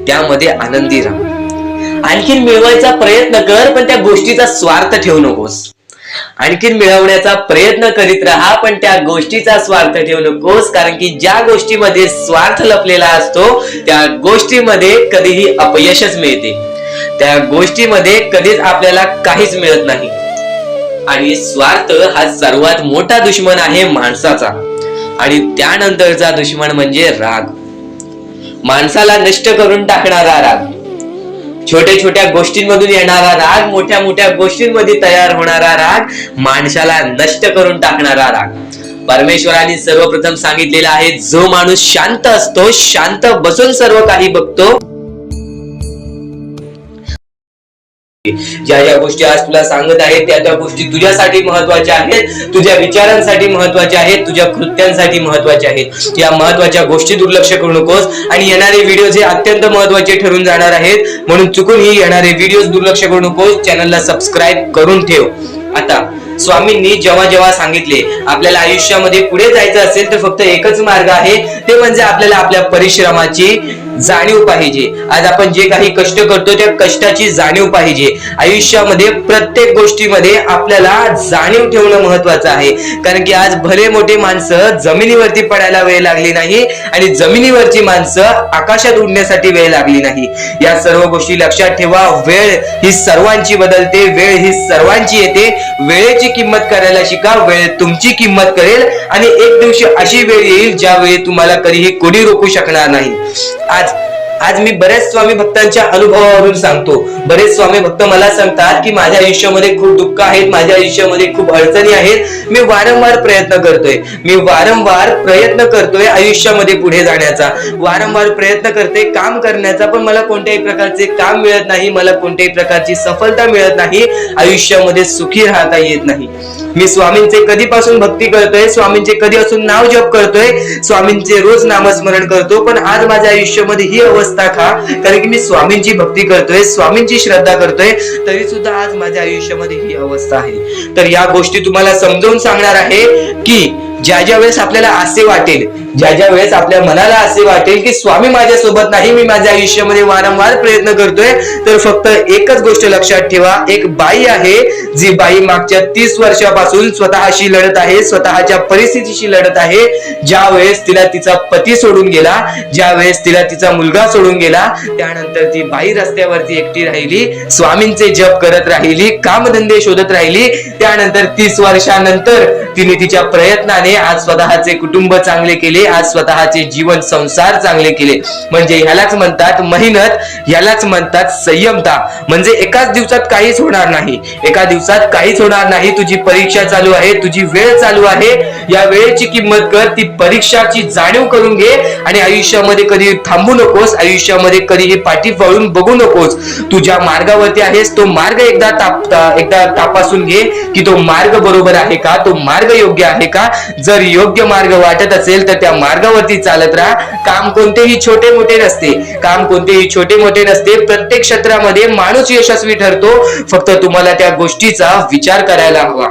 त्यामध्ये आनंदी राहा. आणखीन मिळवायचा प्रयत्न कर, पण त्या गोष्टीचा स्वार्थ ठेवू नकोस. आणखीन मिळवण्याचा प्रयत्न करीत राहा, पण त्या गोष्टीचा स्वार्थ ठेवू नकोस. कारण की ज्या गोष्टीमध्ये स्वार्थ लपलेला असतो त्या गोष्टीमध्ये कधीही अपयशच मिळते. त्या गोष्टीमध्ये कधीच आपल्याला काहीच मिळत नाही. आणि स्वार्थ हा सर्वात मोठा दुश्मन आहे माणसाचा. आणि त्यानंतरचा दुश्मन म्हणजे राग. माणसाला नष्ट करून टाकणारा राग, छोट्या छोट्या गोष्टींमधून येणारा राग, मोठ्या मोठ्या गोष्टींमध्ये तयार होणारा राग, माणसाला नष्ट करून टाकणारा राग. परमेश्वराने सर्वप्रथम सांगितलेलं आहे, जो माणूस शांत असतो, शांत बसून सर्व काही बघतो, ज्या ज्या गोष्टी आज तुला सांगत आहेत त्या त्या गोष्टी तुझ्यासाठी महत्वाच्या आहेत, तुझ्या विचारांसाठी महत्वाच्या आहेत, तुझ्या कृत्यांसाठी महत्वाच्या आहेत. या महत्वाच्या गोष्टी दुर्लक्ष करू नकोस आणि येणारे व्हिडिओ हे अत्यंत महत्वाचे ठरून जाणार आहेत, म्हणून चुकून ही येणारे व्हिडिओ दुर्लक्ष करू नकोस. चॅनलला सबस्क्राईब करून ठेव. आता स्वामींनी जेव्हा जेव्हा सांगितले आपल्याला आयुष्यामध्ये पुढे जायचं असेल तर फक्त एकच मार्ग आहे, ते म्हणजे आपल्याला आपल्या परिश्रमाची जाणीव पाहिजे. आज आपण जे काही कष्ट करतो त्या कष्टाची जाणीव पाहिजे. आयुष्यामध्ये प्रत्येक गोष्टीमध्ये आपल्याला जाणीव ठेवणं महत्वाचं आहे, कारण की आज भले मोठे माणसं जमिनीवरती पडायला वेळ लागली नाही आणि जमिनीवरची माणसं आकाशात उडण्यासाठी वेळ लागली नाही. या सर्व गोष्टी लक्षात ठेवा. वेळ ही सर्वांची बदलते, वेळ ही सर्वांची येते. वेळेची किंमत करायला शिका, वेळ तुमची किंमत करेल आणि एक दिवशी अशी वेळ येईल ज्यावेळी तुम्हाला कधीही कोणी रोखू शकणार नाही. आज मी बरेच स्वामी भक्तांच्या अनुभवावरून सांगतो. बरेच स्वामी भक्त मला सांगतात की माझ्या आयुष्यामध्ये खूप दुःख आहेत, माझ्या आयुष्यामध्ये खूप अडचणी आहेत, मी वारंवार प्रयत्न करतोय आयुष्यामध्ये पुढे जाण्याचा, वारंवार प्रयत्न करते काम करण्याचा, पण मला कोणत्याही प्रकारचे काम मिळत नाही, मला कोणत्याही प्रकारची सफलता मिळत नाही, आयुष्यामध्ये सुखी राहता येत नाही. मी स्वामींचे कधीपासून भक्ती करतोय, स्वामींचे कधी असून नाव जप करतोय, स्वामींचे रोज नामस्मरण करतो, पण आज माझ्या आयुष्यामध्ये ही अवस्था का? कारण की मी स्वामींची भक्ती करतोय, स्वामींची श्रद्धा करतोय, तरी सुद्धा आज माझ्या आयुष्यामध्ये ही अवस्था आहे. तर या गोष्टी तुम्हाला समजावून सांगणार आहे की ज्या ज्या वेळेस आपल्याला असे वाटेल, ज्या ज्या वेळेस आपल्या मनाला असे वाटेल की स्वामी माझ्या सोबत नाही, मी माझ्या आयुष्यामध्ये वारंवार प्रयत्न करतोय, तर फक्त एकच गोष्ट लक्षात ठेवा. एक बाई आहे, जी बाई मागच्या 30 वर्षापासून स्वतःशी लढत आहे, स्वतःच्या परिस्थितीशी लढत आहे. ज्या वेळेस तिला तिचा पती सोडून गेला, ज्या वेळेस तिला तिचा मुलगा सोडून गेला, त्यानंतर ती बाई रस्त्यावरती एकटी राहिली, स्वामींचे जप करत राहिली, कामधंदे शोधत राहिली. त्यानंतर 30 वर्षानंतर तिने तिच्या प्रयत्नाने आज स्वतःचे कुटुंब चांगले केले, आज स्वतःचे जीवन संसार चांगले केले. म्हणजे ह्यालाच म्हणतात मेहनत, ह्यालाच म्हणतात संयमता. म्हणजे एकाच दिवसात काहीच होणार नाही, एका दिवसात काहीच होणार नाही. तुझी परीक्षा चालू आहे, तुझी वेळ चालू आहे, या वेळेची किंमत कर, ती परीक्षाची जाणीव करून घे आणि आयुष्यामध्ये कधी थांबू नकोस, आयुष्यामध्ये कधीही पाठी वळून बघू नकोस. तू ज्या मार्गावरती आहेस तो मार्ग एकदा तपासून घे की तो मार्ग बरोबर आहे का, तो मार्ग योग्य आहे का. जर योग्य मार्ग वाटत असेल तर त्या मार्गावरती चालत राहा. काम कोणतेही छोटे मोठे नसते, काम कोणतेही छोटे मोठे नसते. प्रत्येक क्षेत्रामध्ये माणूस यशस्वी ठरतो, फक्त तुम्हाला त्या गोष्टीचा विचार करायला हवा.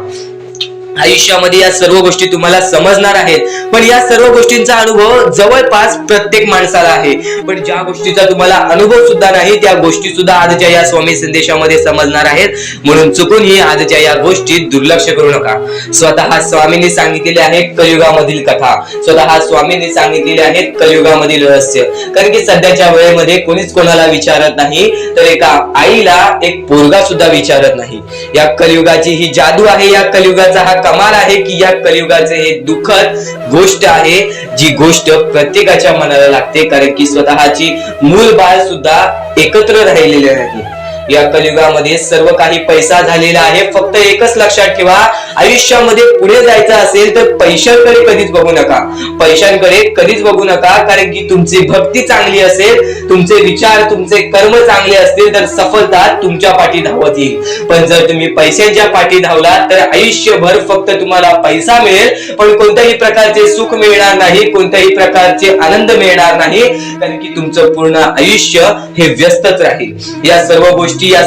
आयुष्यामध्ये या सर्व गोष्टी तुम्हाला समजणार आहेत, पण या सर्व गोष्टींचा अनुभव जवळपास प्रत्येक माणसाला आहे, पण ज्या गोष्टीचा तुम्हाला अनुभव सुद्धा नाही त्या गोष्टी सुद्धा आजच्या या स्वामी संदेशामध्ये समजणार आहेत. म्हणून चुकूनही आजच्या या गोष्टी दुर्लक्ष करू नका. स्वतः स्वामींनी सांगितलेले आहे कलियुगामधील कथा, स्वतः स्वामींनी सांगितलेले आहेत कलियुगामधील रहस्य. कारण की सध्याच्या वेळेमध्ये कोणीच कोणाला विचारत नाही, तर एका आईला एक पोरगा सुद्धा विचारत नाही. या कलियुगाची ही जादू आहे, या कलियुगाचा हा कमाल आहे की या कलियुगाचे हे दुःखद गोष्ट आहे, जी गोष्ट प्रत्येकाच्या मनाला लागते. कारण की स्वतःची मूल बाळ सुद्धा एकत्र राहिलेले नाही. या कलियुगामध्ये सर्व काही पैसा झालेला आहे. फक्त एकच लक्षात ठेवा, आयुष्यामध्ये पुढे जायचं असेल तर पैशांकडे कधीच बघू नका, पैशांकडे कधीच बघू नका. कारण की तुमची भक्ती चांगली असेल, तुमचे विचार, तुमचे कर्म चांगले असतील तर सफलता तुमच्या पाठी धावत येईल. पण जर तुम्ही पैशांच्या पाठी धावलात तर आयुष्यभर फक्त तुम्हाला पैसा मिळेल, पण कोणत्याही प्रकारचे सुख मिळणार नाही, कोणत्याही प्रकारचे आनंद मिळणार नाही. कारण की तुमचं पूर्ण आयुष्य हे व्यस्तच राहील. या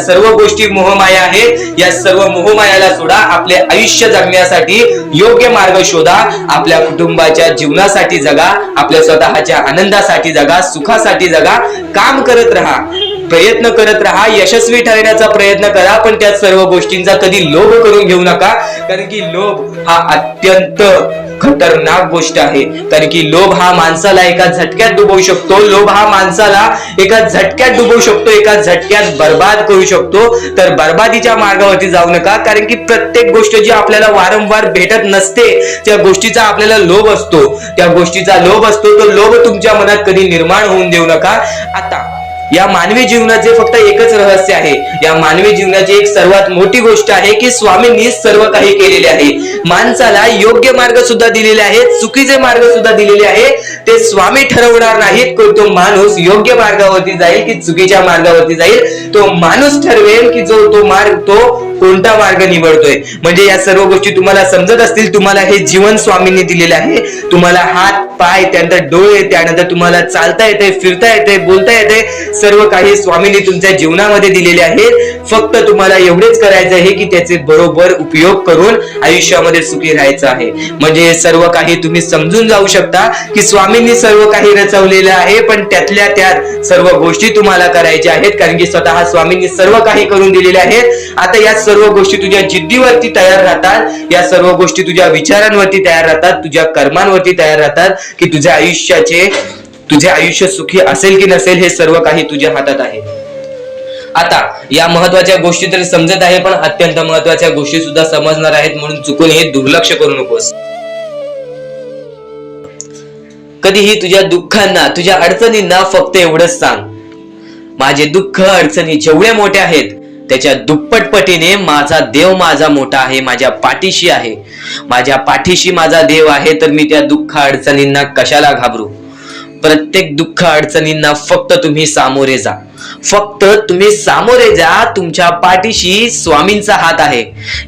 सर्व गोष्टी मोहमाया आहेत. या सर्व मोहमायाला सोडा, आपले आयुष्य जगण्यासाठी योग्य मार्ग शोधा, आपल्या कुटुंबाच्या जीवनासाठी जगा, आपल्या स्वतःच्या आनंदासाठी जगा, सुखासाठी जगा. काम करत राहा, प्रयत्न करत राहा, यशस्वी ठरण्याचा प्रयत्न करा, पण त्या सर्व गोष्टींचा कधी लोभ करून घेऊ नका. कारण की लोभ हा अत्यंत खतरनाक गोष्ट आहे. कारण की लोभ हा माणसाला एका झटक्यात डुबवू शकतो, लोभ हा माणसाला एका झटक्यात डुबवू शकतो, एका झटक्यात बर्बाद करू शकतो. तर बर्बादीच्या मार्गावरती जाऊ नका. कारण की प्रत्येक गोष्ट जी आपल्याला वारंवार भेटत नसते त्या गोष्टीचा आपल्याला लोभ असतो, त्या गोष्टीचा लोभ असतो. तो लोभ तुमच्या मनात कधी निर्माण होऊन देऊ नका. आता या मानवी जीवनाचे फक्त एकच रहस्य आहे, या मानवी जीवनाची एक सर्वात मोठी गोष्ट आहे की स्वामींनी सर्व काही केलेले आहे. माणसाला योग्य मार्ग सुद्धा दिलेले आहेत, चुकीचे मार्ग सुद्धा दिलेले आहे. ते स्वामी ठरवणार नाहीत की तो माणूस योग्य मार्गावरती जाईल की चुकीच्या मार्गावरती जाईल. तो माणूस ठरवेल की तो कोणता मार्ग निवडतोय. म्हणजे या सर्व गोष्टी तुम्हाला समजत असतील. तुम्हाला हे जीवन स्वामींनी दिलेले आहे. तुम्हाला हात पाय, त्यानंतर डोळे, त्यानंतर तुम्हाला चालता येते, फिरता येते, बोलता येते, सर्व काही स्वामींनी तुमच्या जीवनामध्ये दिलेले आहेत. फक्त तुम्हाला एवढेच करायचं आहे की त्याचे बरोबर उपयोग करून आयुष्यामध्ये सुखी राहायचं आहे. म्हणजे सर्व काही तुम्ही समजून जाऊ शकता की स्वामींनी सर्व काही रचवलेलं आहे, पण त्यातल्या त्यात सर्व गोष्टी तुम्हाला करायच्या आहेत, कारण की स्वतः स्वामींनी सर्व काही करून दिलेले आहेत. आता या सर्व गोष्टी तुझ्या जिद्दीवरती तयार राहतात, या सर्व गोष्टी तुझ्या विचारांवरती तयार राहतात, तुझ्या कर्मांवरती तयार राहतात की तुझे आयुष्य सुखी असेल की नसेल हे सर्व काही तुझ्या हातात आहे. आता या महत्वाच्या गोष्टी तर समजत आहे, पण अत्यंत महत्वाच्या गोष्टी सुद्धा समजणार आहेत, म्हणून चुकून हे दुर्लक्ष करू नकोस. कधीही तुझ्या दुःखांना, तुझ्या अडचणींना फक्त एवढंच सांग, माझे दुःख अडचणी जेवढ्या मोठ्या आहेत त्याच्या दुप्पटपटीने माझा देव माझा मोठा आहे, माझ्या पाठीशी आहे. माझ्या पाठीशी माझा देव आहे, तर मी त्या दुःख अडचणींना कशाला घाबरू. प्रत्येक दुःख अडचणींना फक्त तुम्ही सामोरे जा, फक्त तुम्ही सामोरे जा. तुमच्या पाठीशी स्वामींचा हात आहे,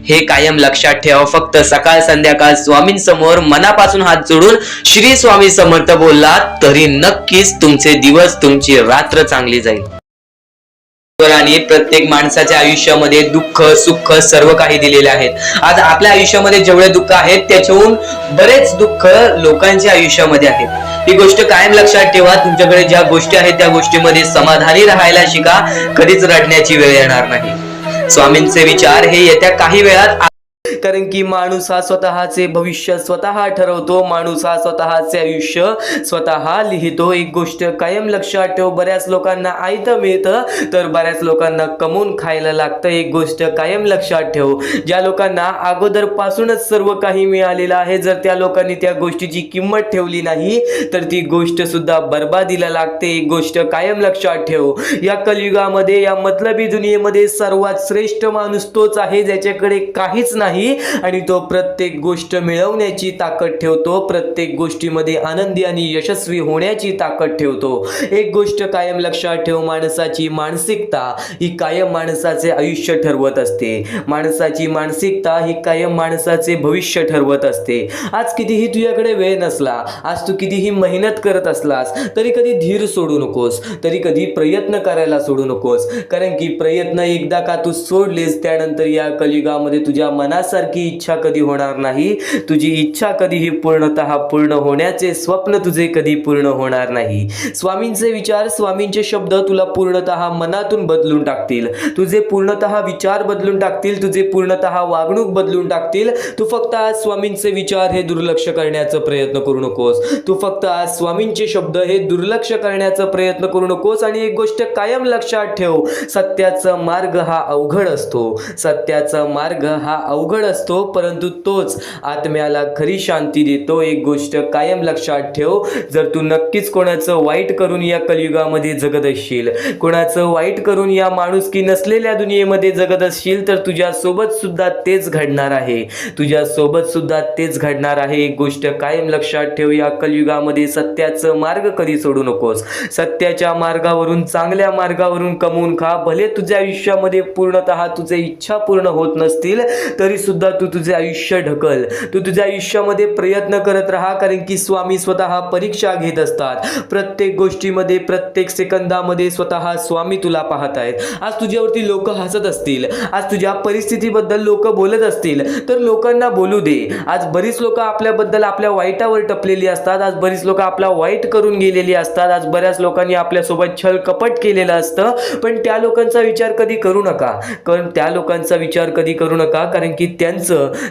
हे कायम लक्षात ठेवा. फक्त सकाळ संध्याकाळ स्वामींसमोर मनापासून हात जोडून श्री स्वामी समर्थ बोललात तरी नक्कीच तुमचे दिवस, तुमची रात्र चांगली जाईल. आणि प्रत्येक माणसाच्या आयुष्यामध्ये दुःख सुख सर्व काही दिलेले आहेत. आज आपल्या आयुष्यामध्ये जेवढे दुःख आहेत त्याच्याहून बरेच दुःख लोकांच्या आयुष्यामध्ये आहेत. ही गोष्ट कायम लक्षात ठेवा. तुमच्याकडे ज्या गोष्टी आहेत त्या गोष्टीमध्ये समाधानी राहायला शिका, कधीच रडण्याची वेळ येणार नाही. स्वामींचे विचार हे येत्या काही वेळात, कारण की माणूस हा स्वतःचे भविष्य स्वतः ठरवतो, माणूस हा स्वतःचे आयुष्य स्वतः लिहितो. एक गोष्ट कायम लक्षात ठेव, बऱ्याच लोकांना आयतं मिळतं तर बऱ्याच लोकांना कमवून खायला लागतं. एक गोष्ट कायम लक्षात ठेव, ज्या लोकांना अगोदर पासूनच सर्व काही मिळालेलं आहे, जर त्या लोकांनी त्या गोष्टीची किंमत ठेवली नाही तर ती गोष्ट सुद्धा बर्बादीला लागते. एक गोष्ट कायम लक्षात ठेव, या कलियुगामध्ये, या मतलबी दुनियेमध्ये सर्वात श्रेष्ठ माणूस तोच आहे ज्याच्याकडे काहीच नाही आणि तो प्रत्येक गोष्ट मिळवण्याची ताकद ठेवतो, प्रत्येक गोष्टीमध्ये आनंदी आणि यशस्वी होण्याची ताकद ठेवतो. एक गोष्ट कायम लक्षात ठेव, माणसाची मानसिकता ही कायम माणसाचे आयुष्य ठरवत असते. माणसाची मानसिकता ही कायम माणसाचे भविष्य ठरवत असते. आज कितीही तुझ्याकडे वेळ नसला, आज तू कितीही मेहनत करत असलास तरी कधी धीर सोडू नकोस, तरी कधी प्रयत्न करायला सोडू नकोस. कारण की प्रयत्न एकदा का तू सोडलेस त्यानंतर या कलियुगामध्ये तुझ्या मनासारखी इच्छा कधी होणार नाही. तुझी इच्छा कधीही पूर्णतः पूर्ण होण्याचे स्वप्न तुझे कधी पूर्ण होणार नाही. स्वामींचे विचार, स्वामींचे शब्द तुला पूर्णतः मनातून बदलून टाकतील, तुझे पूर्णतः विचार बदलून टाकतील, तुझे पूर्णतः वागणूक बदलून टाकतील. तू फक्त आज स्वामींचे विचार हे दुर्लक्ष करण्याचा प्रयत्न करू नकोस. तू फक्त आज स्वामींचे शब्द हे दुर्लक्ष करण्याचा प्रयत्न करू नकोस. आणि एक गोष्ट कायम लक्षात ठेव, सत्याचा मार्ग हा अवघड असतो, सत्याचा मार्ग हा अवघड असतो, परंतु तोच आत्म्याला खरी शांती देतो. एक गोष्ट कायम लक्षात ठेव, जर तू नक्कीच कोणाचं वाईट करून या कलियुगामध्ये जगत असशील, कोणाचं वाईट करून या माणुसकी नसलेल्या दुनियेमध्ये जगत असशील तर तुझ्या सोबत सुद्धा तेच घडणार आहे, तुझ्या सोबत सुद्धा तेच घडणार आहे. एक गोष्ट कायम लक्षात ठेव, या कलियुगामध्ये सत्याचं मार्ग कधी सोडू नकोस. सत्याच्या मार्गावरून, चांगल्या मार्गावरून कमवून खा. भले तुझ्या आयुष्यामध्ये पूर्णतः तुझे इच्छा पूर्ण होत नसतील तरी सुद्धा तू तुझे आयुष्य ढकल, तू तुझ्या आयुष्यामध्ये प्रयत्न करत राहा. कारण की स्वामी स्वतः परीक्षा घेत असतात. प्रत्येक गोष्टीमध्ये, प्रत्येक सेकंदामध्ये स्वतः स्वामी तुला पाहत आहेत. आज तुझ्यावरती लोक हसत असतील, आज तुझ्या परिस्थितीबद्दल लोक बोलत असतील तर लोकांना बोलू दे. आज बरीच लोक आपल्याबद्दल आपल्या वाईटावर टपलेली असतात, आज बरीच लोक आपला वाईट करून गेलेली असतात, आज बऱ्याच लोकांनी आपल्यासोबत छल कपट केलेलं असतं. पण त्या लोकांचा विचार कधी करू नका, कारण त्या लोकांचा विचार कधी करू नका, कारण की त्या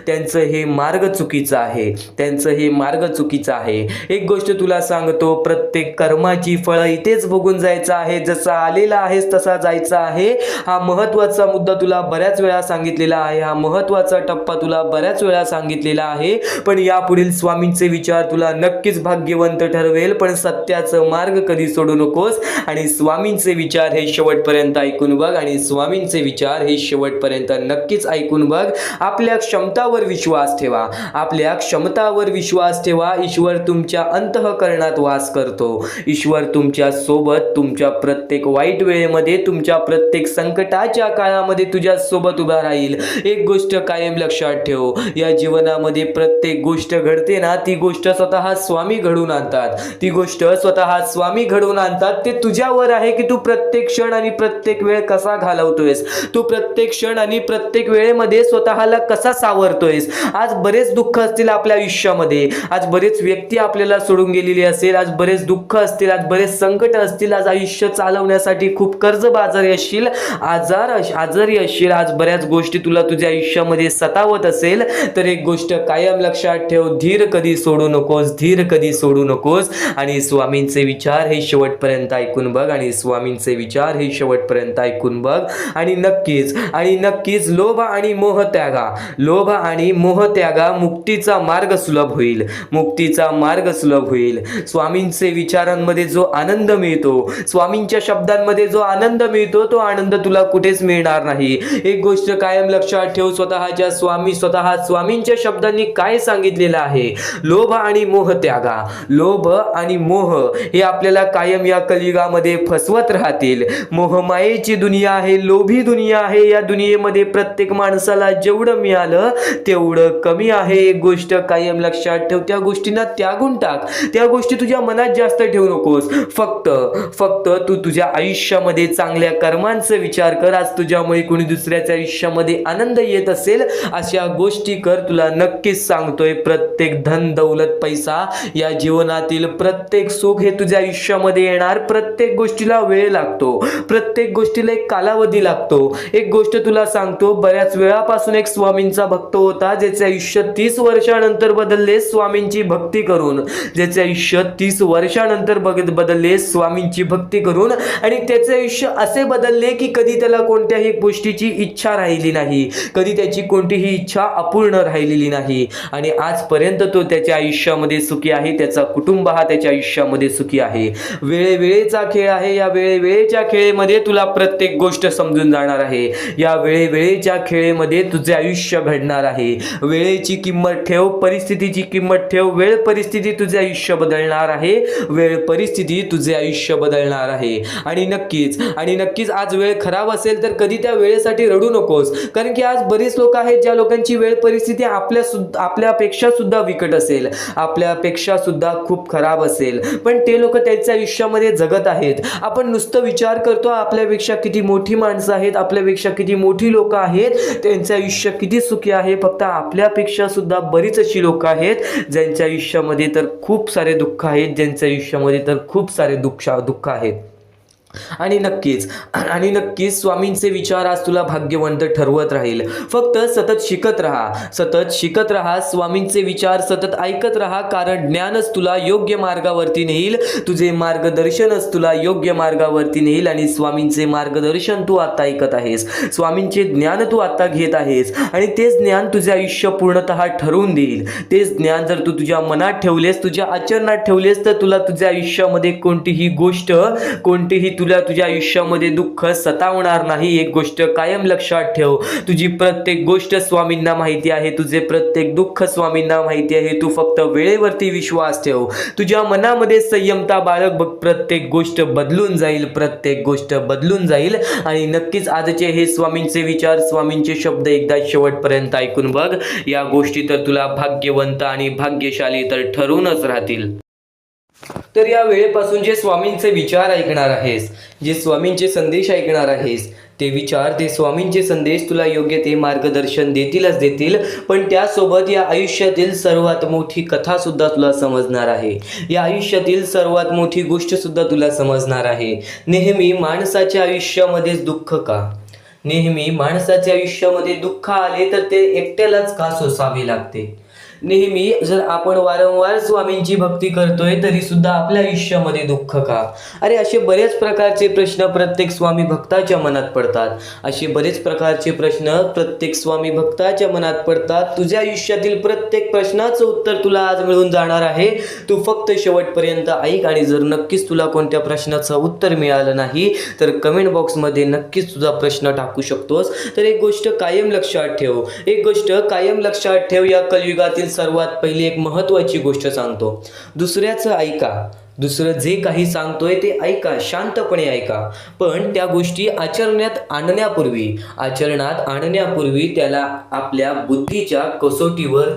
त्यांचं हे मार्ग चुकीचं आहे, त्यांचं हे मार्ग चुकीचं आहे. एक गोष्ट तुला सांगतो, प्रत्येक कर्माची फळं इथेच बघून जायचं आहे. जसा आलेला आहेस तसा जायचा आहे. हा महत्त्वाचा मुद्दा तुला बऱ्याच वेळा सांगितलेला आहे, हा महत्त्वाचा टप्पा तुला बऱ्याच वेळा सांगितलेला आहे. पण यापुढील स्वामींचे विचार तुला नक्कीच भाग्यवंत ठरवेल. पण सत्याचं मार्ग कधी सोडू नकोस आणि स्वामींचे विचार हे शेवटपर्यंत ऐकून बघ आणि स्वामींचे विचार हे शेवटपर्यंत नक्कीच ऐकून बघ. आपल्या क्षमतावर विश्वास ठेवा, आपल्या क्षमतावर विश्वास ठेवा. ईश्वर तुमच्या अंतःकरणात वास करतो. ईश्वर तुमच्या सोबत तुमच्या प्रत्येक वाईट वेळेमध्ये, तुमच्या प्रत्येक संकटाच्या काळामध्ये तुझ्या सोबत उभा राहील. एक गोष्ट कायम लक्षात ठेव, या जीवनामध्ये प्रत्येक गोष्ट घडते ना, ती गोष्ट स्वतः स्वामी घडवून आणतात. ती गोष्ट स्वतः स्वामी घडवून आणतात. ते तुझ्यावर आहे की तू प्रत्येक क्षण आणि प्रत्येक वेळ कसा घालवतोयस, तू प्रत्येक क्षण आणि प्रत्येक वेळेमध्ये स्वतःला कसा सावरतोयस. आज बरेच दुःख असतील आपल्या आयुष्यामध्ये, आज बरेच व्यक्ती आपल्याला सोडून गेलेली असेल, आज बरेच दुःख असतील, आज बरेच संकट असतील, आज आयुष्य चालवण्यासाठी खूप कर्जबाजारी असशील, आजारी असशील, आज बऱ्याच गोष्टी तुला तुझ्या आयुष्यामध्ये सतावत असेल. तर एक गोष्ट कायम लक्षात ठेव, धीर कधी सोडू नकोस, धीर कधी सोडू नकोस. आणि स्वामींचे विचार हे शेवटपर्यंत ऐकून बघ आणि स्वामींचे विचार हे शेवटपर्यंत ऐकून बघ. आणि नक्कीच लोभ आणि मोह त्यागा, लोभ आणि मोह त्यागा. मुक्तीचा मार्ग सुलभ होईल, मुक्तीचा मार्ग सुलभ होईल. स्वामींचे विचारांमध्ये जो आनंद मिळतो, स्वामींच्या शब्दांमध्ये जो आनंद मिळतो, तो आनंद तुला कुठेच मिळणार नाही. एक गोष्ट कायम लक्षात ठेव, स्वतः स्वामींच्या शब्दांनी काय सांगितलेलं आहे, लोभ आणि मोह त्यागा. लोभ आणि मोह हे आपल्याला कायम या कलियुगामध्ये फसवत राहतील. मोहमायेची दुनिया आहे, लोभी दुनिया आहे. या दुनियेमध्ये प्रत्येक माणसाला जेवढं मिळालं तेवढं कमी आहे. एक गोष्ट कायम लक्षात ठेव, त्या गोष्टींना त्यागून टाक. त्या गोष्टी तुझ्या मनात जास्त ठेवू नकोस. फक्त तू तुझ्या आयुष्यामध्ये चांगल्या कर्मांचा विचार कर. आज तुझ्यामुळे कोणी दुसऱ्याच्या आयुष्यामध्ये आनंद येत असेल, अशा गोष्टी कर. तुला नक्कीच सांगतोय, प्रत्येक धन दौलत पैसा, या जीवनातील प्रत्येक सुख हे तुझ्या आयुष्यामध्ये येणार. प्रत्येक गोष्टीला वेळ लागतो, प्रत्येक गोष्टीला एक कालावधी लागतो. एक गोष्ट तुला सांगतो, बऱ्याच वेळापासून एक स्वामींचा भक्त होता, ज्याचे आयुष्य 30 वर्षानंतर बदलले स्वामींची भक्ती करून. ज्याचे आयुष्य 30 वर्षानंतर बदलले स्वामींची भक्ती करून. आणि त्याचे आयुष्य असे बदलले की कधी त्याला कोणत्याही गोष्टीची इच्छा राहिली नाही, कधी त्याची कोणतीही इच्छा अपूर्ण राहिलेली नाही. आणि आजपर्यंत तो त्याच्या आयुष्यामध्ये सुखी आहे, त्याचा कुटुंब हा त्याच्या आयुष्यामध्ये सुखी आहे. वेळेचा खेळ आहे. या वेळेच्या खेळेमध्ये तुला प्रत्येक गोष्ट समजून जाणार आहे. या वेळेच्या खेळेमध्ये तुझे आयुष्य घडणार आहे. वेळेची किंमत ठेव, परिस्थितीची किंमत ठेव. वेळ परिस्थिती तुझे आयुष्य बदलणार आहे, वेळ परिस्थिती तुझे आयुष्य बदलणार आहे. आणि नक्कीच आज वेळ खराब असेल तर कधी त्या वेळेसाठी रडू नकोस. कारण की आज बरीच लोक आहेत ज्या लोकांची वेळ परिस्थिती आपल्यापेक्षा सुद्धा विकट असेल, आपल्यापेक्षा सुद्धा खूप खराब असेल, पण ते लोक त्यांच्या आयुष्यामध्ये जगत आहेत. आपण नुसतं विचार करतो आपल्यापेक्षा किती मोठी माणसं आहेत, आपल्यापेक्षा किती मोठी लोक आहेत, त्यांचं आयुष्य किती सुखी आहे. फक्त आपल्यापेक्षा सुद्धा बरीच अशी लोक आहेत ज्यांच्या आयुष्यामध्ये तर खूप सारे दुःख आहेत, ज्यांच्या आयुष्यामध्ये तर खूप सारे दुःख आहेत. आणि नक्कीच स्वामींचे विचार आज तुला भाग्यवंत ठरवत राहील. फक्त सतत शिकत राहा, स्वामींचे विचार सतत ऐकत राहा. कारण ज्ञानच तुला योग्य मार्गावरती नेईल, तुझे मार्गदर्शनच तुला योग्य मार्गावरती नेईल. आणि स्वामींचे मार्गदर्शन तू आता ऐकत आहेस, स्वामींचे ज्ञान तू आता घेत आहेस आणि तेच ज्ञान तुझे आयुष्य पूर्णतः ठरवून देईल. तेच ज्ञान जर तू तुझ्या मनात ठेवलेस, तुझ्या आचरणात ठेवलेस, तर तुला तुझ्या आयुष्यामध्ये कोणतीही गोष्ट तुला तुझ्या आयुष्यामध्ये दुःख सतावणार नाही. एक गोष्ट कायम लक्षात ठेव, तुझी प्रत्येक गोष्ट स्वामींना माहिती आहे, तुझे प्रत्येक दुःख स्वामींना माहिती आहे. तू फक्त वेळेवरती विश्वास ठेव, तुझ्या मनामध्ये संयमता बाळग. बघ, प्रत्येक गोष्ट बदलून जाईल. आणि नक्कीच आजचे हे स्वामींचे विचार, स्वामींचे शब्द एकदा शेवटपर्यंत ऐकून बघ. या गोष्टी तर तुला भाग्यवंत आणि भाग्यशाली तर ठरूनच राहतील. तर या वेळेपासून जे स्वामींचे विचार ऐकणार आहेस, जे स्वामींचे संदेश ऐकणार आहेस, ते विचार, ते स्वामींचे संदेश तुला योग्य ते मार्गदर्शन देतील. पण त्यासोबत या आयुष्यातील सर्वात मोठी कथा सुद्धा तुला समजणार आहे. या आयुष्यातील सर्वात मोठी गोष्ट सुद्धा तुला समजणार आहे. नेहमी माणसाच्या आयुष्यामध्येच दुःख का? नेहमी माणसाच्या आयुष्यामध्ये दुःख आले तर ते एकट्यालाच का सोसावे लागते? नेहमी जर आपण वारंवार स्वामींची भक्ती करतोय तरी सुद्धा आपल्या आयुष्यामध्ये दुःख का? अरे असे बरेच प्रकारचे प्रश्न प्रत्येक स्वामी भक्ताच्या मनात पडतात. असे बरेच प्रकारचे प्रश्न प्रत्येक स्वामी भक्ताच्या मनात पडतात. तुझ्या आयुष्यातील प्रत्येक प्रश्नाचं उत्तर तुला आज मिळून जाणार आहे. तू फक्त शेवटपर्यंत ऐक आणि जर नक्कीच तुला कोणत्या प्रश्नाचं उत्तर मिळालं नाही तर कमेंट बॉक्समध्ये नक्कीच तुझा प्रश्न टाकू शकतोस. तर एक गोष्ट कायम लक्षात ठेव, एक गोष्ट कायम लक्षात ठेव. या कलियुगातील सर्वात पहिली एक महत्त्वाची गोष्ट सांगतो, दुसऱ्याचं ऐका. दुसरं जे काही सांगतोय ते ऐका, शांतपणे ऐका. पण त्या गोष्टी आचरणात आणण्यापूर्वी त्याला आपल्या बुद्धीच्या कसोटीवर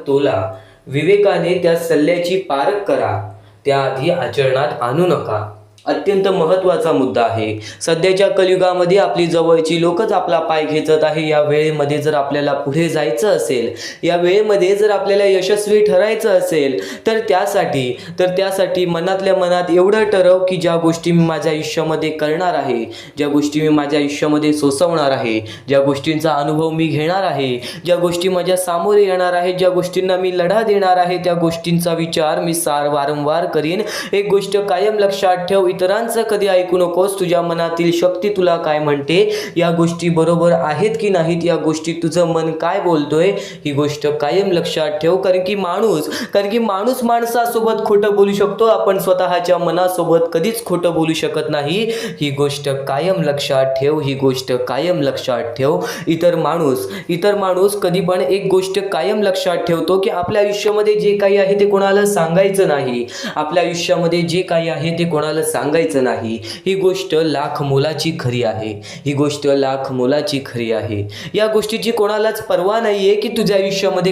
तोला. विवेकाने त्या सल्ल्याची पारख करा. त्याआधी आचरणात आणू नका. अत्यंत महत्त्वाचा मुद्दा आहे. सध्याच्या कलियुगामध्ये आपली जवळची लोकच आपला पाय खेचत आहे. या वेळेमध्ये जर आपल्याला पुढे जायचं असेल, या वेळेमध्ये जर आपल्याला यशस्वी ठरायचं असेल तर त्यासाठी मनातल्या मनात एवढं ठरव की ज्या गोष्टी मी माझ्या आयुष्यामध्ये करणार आहे, ज्या गोष्टी मी माझ्या आयुष्यामध्ये सोसवणार आहे, ज्या गोष्टींचा अनुभव मी घेणार आहे, ज्या गोष्टी माझ्या सामोरे येणार आहेत, ज्या गोष्टींना मी लढा देणार आहे, त्या गोष्टींचा विचार मी वारंवार करीन. एक गोष्ट कायम लक्षात ठेव, इतरांचं कधी ऐकू नकोस. तुझ्या मनातील शक्ती तुला काय म्हणते, या गोष्टी बरोबर आहेत की नाहीत, या गोष्टी तुझं मन काय बोलतोय, ही गोष्ट कायम लक्षात ठेव. कारण की माणूस माणसासोबत खोटं बोलू शकतो, आपण स्वतःच्या मनासोबत कधीच खोटं बोलू शकत नाही. ही गोष्ट कायम लक्षात ठेव. इतर माणूस कधी पण एक गोष्ट कायम लक्षात ठेवतो की आपल्या आयुष्यामध्ये जे काही आहे ते कोणाला सांगायचं नाही. ही गोष्ट लाख मोलाची खरी आहे. या गोष्टीची कोणालाच पर्वा नाहीये की तुझ्या आयुष्यामध्ये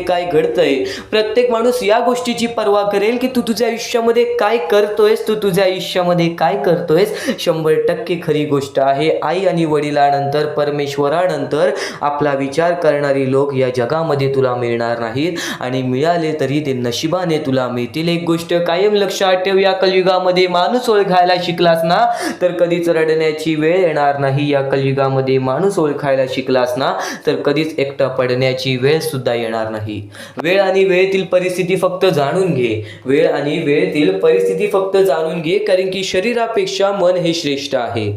काय घडतंय. प्रत्येक माणूस या गोष्टीची पर्वा करेल की तू तुझ्या आयुष्यामध्ये काय करतोयस. 100% खरी गोष्ट आहे. आई आणि वडिलांनंतर, परमेश्वरानंतर आपला विचार करणारी लोक या जगामध्ये तुला मिळणार नाहीत आणि मिळाले तरी ते नशिबाने तुला मिळतील. एक गोष्ट कायम लक्षात ठेव, या कलियुगामध्ये माणूस ओळखायला शिकलास ना तर कधीच रडण्याची वेळ येणार नाही. या कलियुगामध्ये माणूस ओळखायला शिकलास ना तर कधीच एकटा पडण्याची वेळ सुद्धा येणार नाही. वेळ आणि वेळेतील परिस्थिती फक्त जाणून घे. कारण की शरीरापेक्षा मन हे श्रेष्ठ आहे.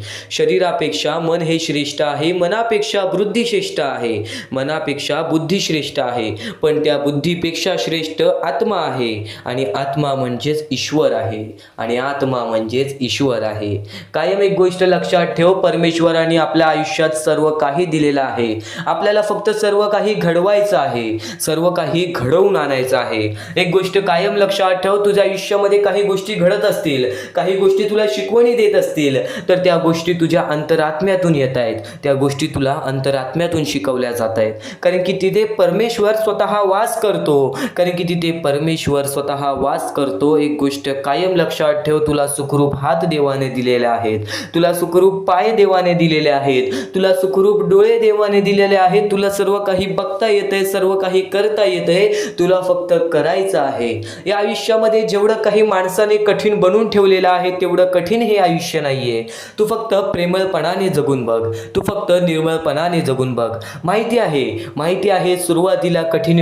मनापेक्षा बुद्धी श्रेष्ठ आहे. पण त्या बुद्धीपेक्षा श्रेष्ठ आत्मा आहे आणि आत्मा म्हणजेच ईश्वर आहे. कायम एक गोष्ट लक्षात ठेव, परमेश्वराने आपल्या आयुष्यात सर्व काही दिलेलं आहे. आपल्याला फक्त सर्व काही घडवायचं आहे, सर्व काही घडवून आणायचं आहे. एक गोष्ट कायम लक्षात ठेव, तुझ्या आयुष्यामध्ये काही गोष्टी घडत असतील, काही गोष्टी तुला शिकवणी देत असतील तर त्या गोष्टी तुझ्या अंतरात्म्यातून येत आहेत. त्या गोष्टी तुला अंतरात्म्यातून शिकवल्या जात आहेत. कारण की तिथे परमेश्वर स्वतः वास करतो. एक गोष्ट कायम लक्षात ठेव, तुला सुखरूप हात देवाने दिलेले आहेत, तुला सुखरूप पाय देवाने दिलेले आहेत, तुला सुखरूप डोळे देवाने दिलेले आहेत. तुला सर्व काही बघता येतंय, सर्व काही करता येतंय. तुला फक्त करायचं आहे. या आयुष्यामध्ये जेवढं काही माणसाने कठीण बनवून ठेवलेलं आहे तेवढं कठीण हे आयुष्य नाहीये. तू फक्त प्रेमळपणाने जगून बघ, तू फक्त निर्मळपणाने जगून बघ. माहिती आहे सुरुवातीला कठीण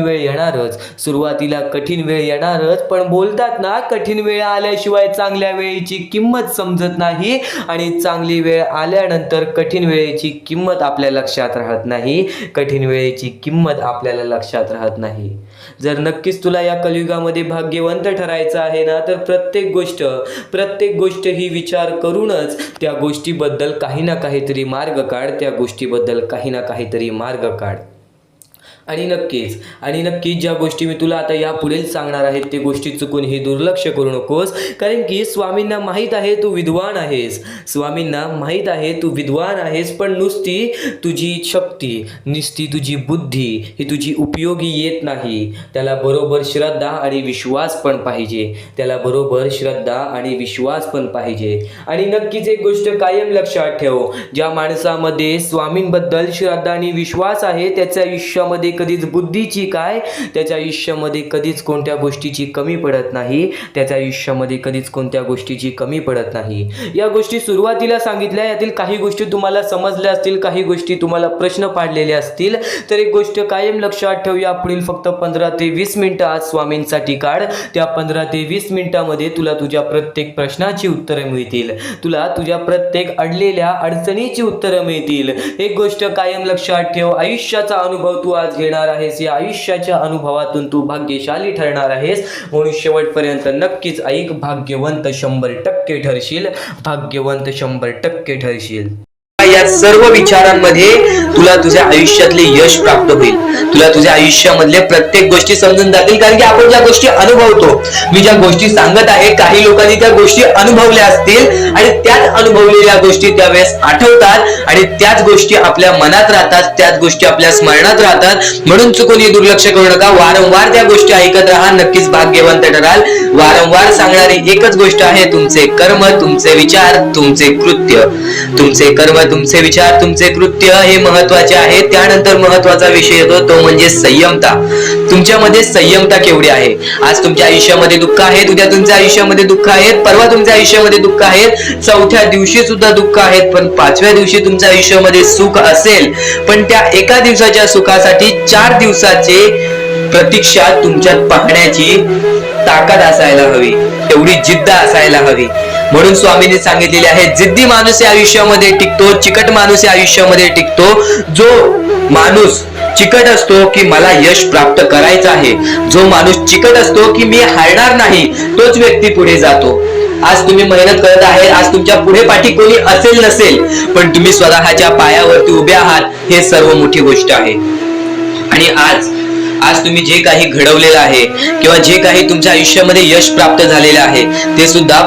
वेळ येणारच, पण बोलतात ना, कठीण वेळ आल्याशिवाय चांगल्या वेळेची किंमत समजत नाही आणि चांगली वेळ आल्यानंतर कठीण वेळेची किंमत आपल्या लक्षात राहत नाही. जर नक्कीच तुला या कलियुगामध्ये भाग्यवंत ठरायचं आहे ना तर प्रत्येक गोष्ट ही विचार करूनच त्या गोष्टीबद्दल काही ना काहीतरी मार्ग काढ. आणि नक्कीच ज्या गोष्टी मी तुला आता यापुढे सांगणार आहेत ते गोष्टी चुकून ही दुर्लक्ष करू नकोस. कारण की स्वामींना माहीत आहे तू विद्वान आहेस, पण नुसती तुझी शक्ती, नुसती तुझी बुद्धी ही तुझी उपयोगी येत नाही. त्याला बरोबर श्रद्धा आणि विश्वास पण पाहिजे. आणि नक्कीच एक गोष्ट कायम लक्षात ठेव, ज्या माणसामध्ये स्वामींबद्दल श्रद्धा आणि विश्वास आहे त्याच्या आयुष्यामध्ये कधीच बुद्धीची काय, त्याच्या आयुष्यामध्ये कधीच कोणत्या गोष्टीची कमी पडत नाही, त्याच्या आयुष्यामध्ये कधीच कोणत्या गोष्टीची कमी पडत नाही. या गोष्टी सुरुवातीला सांगितल्या, यातील काही गोष्टी तुम्हाला समजल्या असतील, काही गोष्टी तुम्हाला प्रश्न पाडलेले असतील. तर एक गोष्ट कायम लक्षात ठेवूया, पुढील फक्त 15 ते 20 मिनिटं आज स्वामींसाठी काढ. त्या 15 ते 20 मिनिटामध्ये तुला तुझ्या प्रत्येक प्रश्नाची उत्तरं मिळतील, तुला तुझ्या प्रत्येक अडलेल्या अडचणीची उत्तरं मिळतील. एक गोष्ट कायम लक्षात ठेव, आयुष्याचा अनुभव तू आज घेणार आहेस. या आयुष्याच्या अनुभवातून तू भाग्यशाली ठरणार आहेस. म्हणून शेवटपर्यंत नक्कीच ऐक. भाग्यवंत 100% ठरशील, भाग्यवंत 100% ठरशील. या सर्व विचारांमध्ये तुला तुझ्या आयुष्यातले यश प्राप्त होईल. तुला तुझ्या आयुष्यामधले प्रत्येक गोष्टी समजून जातील, कारण की आपण ज्या गोष्टी अनुभवतो, मी ज्या गोष्टी सांगत आहे, काही लोकांनी त्या गोष्टी अनुभवल्या असतील आणि त्याच अनुभवलेल्या गोष्टी त्यावेळेस आठवतात आणि त्याच गोष्टी आपल्या मनात राहतात, त्याच गोष्टी आपल्या स्मरणात राहतात. म्हणून चुकून दुर्लक्ष करू नका. वारंवार त्या गोष्टी ऐकत राहा, नक्कीच भाग्यवंत ठराल. वारंवार सांगणारी एकच गोष्ट आहे, तुमचे कर्म, तुमचे विचार, तुमचे कृत्य. तुमचे कर्म, तुमचे विचार, तुमचे कृत्य हे महत्वाचे आहे. त्यानंतर महत्वाचा विषय येतो तो म्हणजे संयमता. तुमच्यामध्ये संयमता केवढी आहे? आज तुमच्या आयुष्यामध्ये दुःख आहे, उद्या तुमच्या आयुष्यामध्ये दुःख आहेत, परवा तुमच्या आयुष्यामध्ये दुःख आहेत, चौथ्या दिवशी सुद्धा दुःख आहेत, पण 5व्या दिवशी तुमच्या आयुष्यामध्ये सुख असेल. पण त्या एका दिवसाच्या सुखासाठी 4 दिवसाचे प्रतीक्षा तुमच्यात पाहण्याची ताकद असायला हवी, तेवढी जिद्द असायला हवी. म्हणून स्वामींनी सांगितलेले आहे, जिद्दी माणूस या आयुष्यामध्ये टिकतो, चिकट माणूस या आयुष्यामध्ये टिकतो. जो माणूस चिकट असतो की मला यश प्राप्त करायचं आहे, जो माणूस चिकट असतो की मी हारणार नाही, तोच व्यक्ती पुढे जातो. आज तुम्ही मेहनत करत आहे, आज तुमच्या पुढे पाठी कोणी असेल नसेल, पण तुम्ही स्वतःच्या पायावरती उभे आहात, हे सर्व मोठी गोष्ट आहे. आणि आज तुम्ही जे काही घडवलेलं आहे किंवा जे काही तुमच्या आयुष्यामध्ये यश प्राप्त झालेलं आहे, ते सुद्धा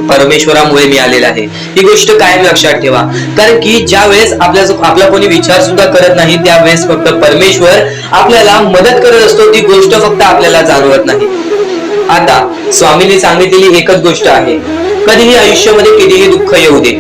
परमेश्वरामुळे मिळालेलं आहे. ही गोष्ट कायम लक्षात ठेवा, कारण की ज्या वेळेस आपला कोणी विचार सुद्धा करत नाही, त्यावेळेस फक्त परमेश्वर आपल्याला मदत करत असतो. ती गोष्ट फक्त आपल्याला जाणवत नाही. आता स्वामींनी सांगितलेली एकच गोष्ट आहे, कधीही आयुष्यामध्ये कितीही दुःख येऊ दे,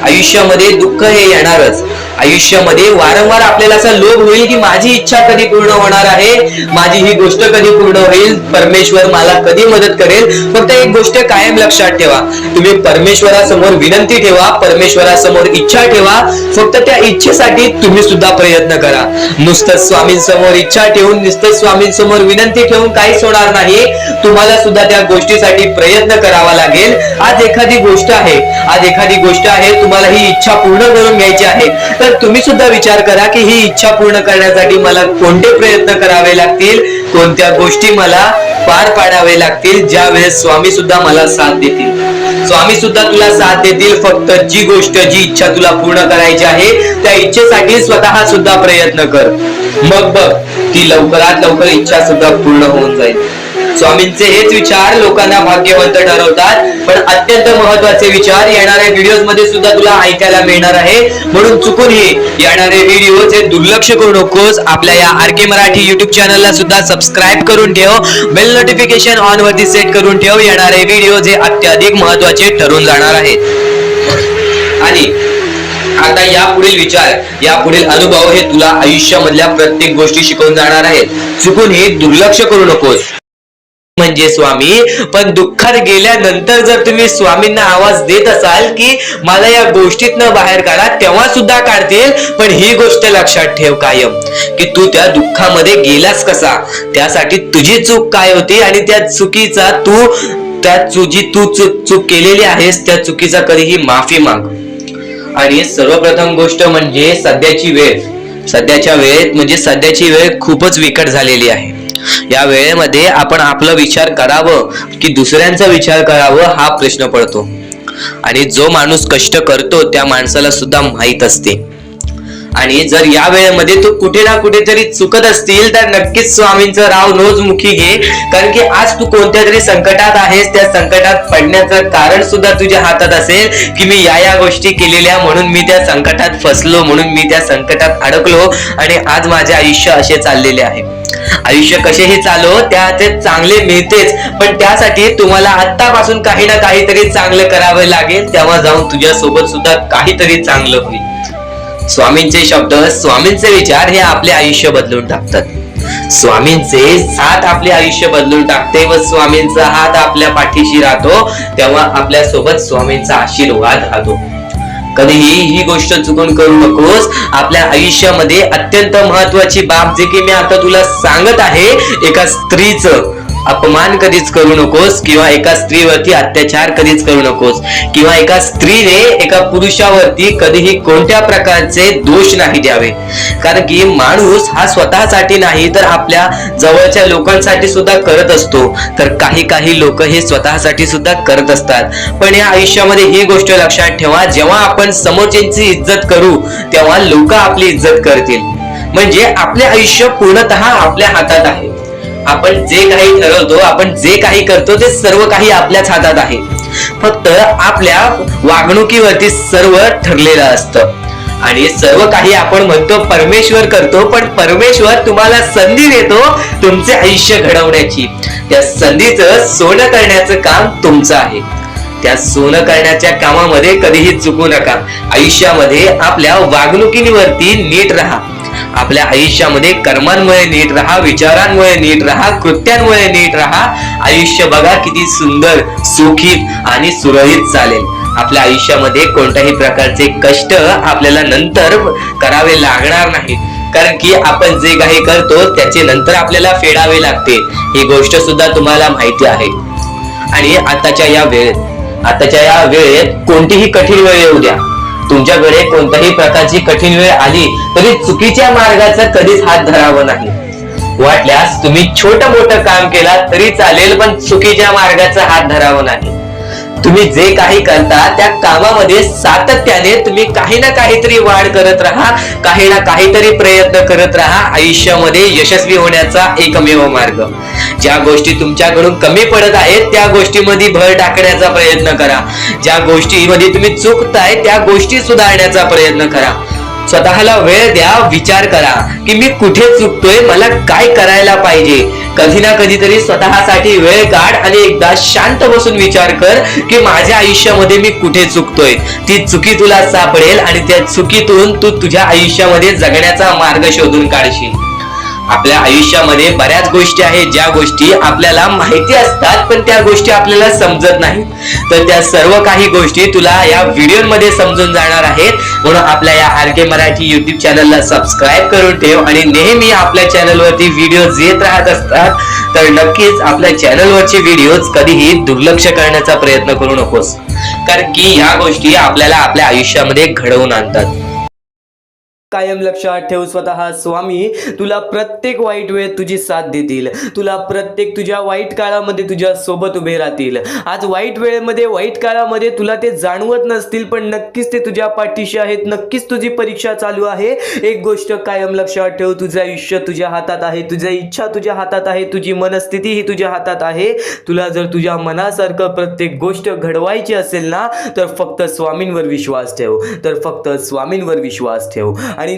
आयुष्यामध्ये दुःख हे येणारच. आयुष्यामध्ये वारंवार आपल्याला असा लोभ होईल की माझी इच्छा कधी पूर्ण होणार आहे, माझी ही गोष्ट कधी पूर्ण होईल, परमेश्वर मला कधी मदत करेल. फक्त एक गोष्ट कायम लक्षात ठेवा, तुम्ही परमेश्वरासमोर विनंती ठेवा, परमेश्वरासमोर इच्छा ठेवा. फक्त त्या इच्छेसाठी तुम्ही सुद्धा प्रयत्न करा. नुसतं स्वामींसमोर इच्छा ठेवून, नुसतं स्वामींसमोर विनंती ठेवून काहीच होणार नाही. तुम्हाला सुद्धा त्या गोष्टीसाठी प्रयत्न करावा लागेल. आज एखादी गोष्ट आहे, तुम्हाला ही इच्छा पूर्ण करून घ्यायची आहे, तर तुम्ही सुद्धा विचार करा की ही इच्छा पूर्ण करण्यासाठी मला कोणते प्रयत्न करावे लागतील, कोणत्या गोष्टी मला पार पाडावे लागतील, ज्या वेळेस स्वामी सुद्धा मला साथ देतील. स्वामी सुद्धा तुला साथ देतील. फक्त जी गोष्ट, जी इच्छा तुला पूर्ण करायची आहे, त्या इच्छेसाठी स्वतः सुद्धा प्रयत्न कर. मग बघ ती लवकरात लवकर इच्छा सुद्धा पूर्ण होऊन जाईल. स्वामींचे हेच विचार लोकांना भाग्यवंत ठरवतात. पण अत्यंत महत्वाचे विचार येणाऱ्या व्हिडिओज मध्ये सुद्धा तुला ऐकायला मिळणार आहे. म्हणून चुकूनही येणारे व्हिडिओ जे दुर्लक्ष करू नकोस. आपल्या या RK मराठी युट्यूब चॅनलला सुद्धा सबस्क्राईब करून ठेव, बेल नोटिफिकेशन ऑन वरती सेट करून ठेव. येणारे व्हिडिओ जे अत्याधिक महत्वाचे ठरून जाणार आहेत. आणि आता यापुढील विचार, यापुढील अनुभव हे तुला आयुष्यामधल्या प्रत्येक गोष्टी शिकवून जाणार आहेत. चुकूनही दुर्लक्ष करू नकोस. म्हणजे स्वामी, पण दुःखात गेल्यानंतर जर तुम्ही स्वामींना आवाज देत असाल की मला या गोष्टीतनं बाहेर काढा, तेव्हा सुद्धा काढतील. पण ही गोष्ट लक्षात ठेव कायम की तू त्या दुःखामध्ये गेलास कसा, त्यासाठी तुझी चूक काय होती आणि त्या चुकीचा चूक केलेली आहेस, त्या चुकीचा कधीही माफी माग. आणि सर्वप्रथम गोष्ट म्हणजे सध्याची वेळ खूपच विकट झालेली आहे. या वेळेमध्ये आपण आपला विचार करावं की दुसऱ्यांचा विचार करावं, हा प्रश्न पडतो. आणि जो माणूस कष्ट करतो त्या माणसाला सुद्धा माहित असते. आणि जर या वेळेमध्ये तू कुठे ना कुठेतरी चुकत असतील तर नक्कीच स्वामींचं राव नोजमुखी घे. कारण की आज तू कोणत्या तरी संकटात आहेस, त्या संकटात पडण्याचं कारण सुद्धा तुझ्या हातात असेल की मी या गोष्टी केलेल्या, म्हणून मी त्या संकटात फसलो, म्हणून मी त्या संकटात अडकलो आणि आज माझे आयुष्य असे चाललेले आहे. आयुष्य कसेही चालो, त्याचे चांगले मिळतेच, पण त्यासाठी तुम्हाला आत्तापासून काही ना काहीतरी चांगलं करावं लागेल. तेव्हा जाऊन तुझ्या सोबत सुद्धा काहीतरी चांगलं होईल. स्वामींचे शब्द, स्वामींचे विचार हे आपले आयुष्य बदलून टाकतात. स्वामींचे साथ आपले आयुष्य बदलून टाकते व स्वामींचा हात आपल्या पाठीशी राहतो तेव्हा आपल्या सोबत स्वामींचा आशीर्वाद राहतो. कधीही ही गोष्ट चुकून करू नकोस. आपल्या आयुष्यामध्ये अत्यंत महत्वाची बाब जे की मी आता तुला सांगत आहे, एका स्त्रीचं अपमान कधीच करू नकोस किंवा एका स्त्रीवरती अत्याचार कधीच करू नकोस किंवा एका स्त्रीने एका पुरुषावरती कधीही कोणत्या प्रकारचे दोष नाही द्यावे. कारण की माणूस हा स्वतःसाठी नाही तर आपल्या जवळच्या लोकांसाठी सुद्धा करत असतो. तर काही लोक हे स्वतःसाठी सुद्धा करत असतात. पण या आयुष्यामध्ये ही गोष्ट लक्षात ठेवा, जेव्हा आपण समोरच्यांची इज्जत करू तेव्हा लोक आपली इज्जत करतील. म्हणजे आपले आयुष्य पूर्णतः आपल्या हातात आहे. आपण जे काही ठरवतो, आपण जे काही करतो ते सर्व काही आपल्याच हातात आहे. फक्त आपल्या वागणुकीवरती सर्व ठरलेलं असतं आणि सर्व काही आपण म्हणतो परमेश्वर करतो, पण परमेश्वर तुम्हाला संधी देतो तुमचे आयुष्य घडवण्याची. त्या संधीचं सोनं करण्याचं काम तुमचं आहे. त्या सोनं करण्याच्या कामामध्ये कधीही चुकू नका. आयुष्यामध्ये आपल्या वागणुकीवरती नीट राहा. आपल्या आयुष्यामध्ये कर्मांमुळे नीट राहा, विचारांमुळे नीट राहा, कृत्यांमुळे नीट राहा. आयुष्य बघा किती सुंदर, सुखीत आणि सुरळीत चालेल. आपल्या आयुष्यामध्ये कोणत्याही प्रकारचे कष्ट आपल्याला नंतर करावे लागणार नाहीत. कारण की आपण जे काही करतो त्याचे नंतर आपल्याला फेडावे लागते. ही गोष्ट सुद्धा तुम्हाला माहिती आहे. आणि आताच्या या वेळेत कोणतीही कठीण वेळ येऊ द्या, तुमच्याकडे कोणत्याही प्रकारची कठीण वेळ आली तरी चुकीच्या मार्गाचा कधीच हात धरावा नाही. वाटल्यास तुम्ही छोटं मोठं काम केला तरी चालेल, पण चुकीच्या मार्गाचा हात धरावा नाही. तुम्ही जे काही करता त्या कामामध्ये सातत्याने तुम्ही काही ना काहीतरी वाढ करत राहा, काही ना काहीतरी प्रयत्न करत राहा. आयुष्यामध्ये यशस्वी होण्याचा एकमेव मार्ग. ज्या गोष्टी तुमच्याकडून कमी पडत आहेत त्या गोष्टीमध्ये भर टाकण्याचा प्रयत्न करा. ज्या गोष्टीमध्ये तुम्ही चुकताय त्या गोष्टी सुधारण्याचा प्रयत्न करा. स्वतःला वेळ द्या, विचार करा की मी कुठे चुकतोय, मला काय करायला पाहिजे. कधी ना कधीतरी स्वतःसाठी वेळ काढ आणि एकदा शांत बसून विचार कर की माझ्या आयुष्यामध्ये मी कुठे चुकतोय. ती चुकी तुला सापडेल आणि त्या चुकीतून तू तुझ्या आयुष्यामध्ये जगण्याचा मार्ग शोधून काढशील. आपल्या आयुष्यामध्ये बऱ्याच गोष्टी आहेत ज्या गोष्टी आपल्याला माहिती असतात पण त्या गोष्टी आपल्याला समजत नाहीत. तर त्या सर्व काही गोष्टी तुला या व्हिडिओमध्ये समजून जाणार आहेत. म्हणून आपल्या या RK मराठी YouTube चॅनलला सबस्क्राईब करून ठेव आणि नेहमी आपल्या चॅनलवरती व्हिडिओज येत राहत असतात. तर नक्कीच आपल्या चॅनलवरचे व्हिडिओज कधीही दुर्लक्ष करण्याचा प्रयत्न करू नकोस. कारण की ह्या गोष्टी आपल्याला आपल्या आयुष्यामध्ये घडवून आणतात. कायम लक्षात ठेव, स्वतः स्वामी तुला प्रत्येक वाईट वेळेत तुझी साथ देतील. तुला प्रत्येक तुझ्या वाईट काळामध्ये तुझ्या सोबत उभे राहतील. आज वाईट वेळेमध्ये, वाईट काळामध्ये तुला ते जाणवत नसतील पण नक्कीच ते तुझ्या पाठीशी आहेत. नक्कीच तुझी परीक्षा चालू आहे. एक गोष्ट कायम लक्षात ठेव, तुझं आयुष्य तुझ्या हातात आहे, तुझ्या इच्छा तुझ्या हातात आहे, तुझी मनस्थिती ही तुझ्या हातात आहे. तुला जर तुझ्या मनासारखं प्रत्येक गोष्ट घडवायची असेल ना तर फक्त स्वामींवर विश्वास ठेव, तर फक्त स्वामींवर विश्वास ठेव. आणि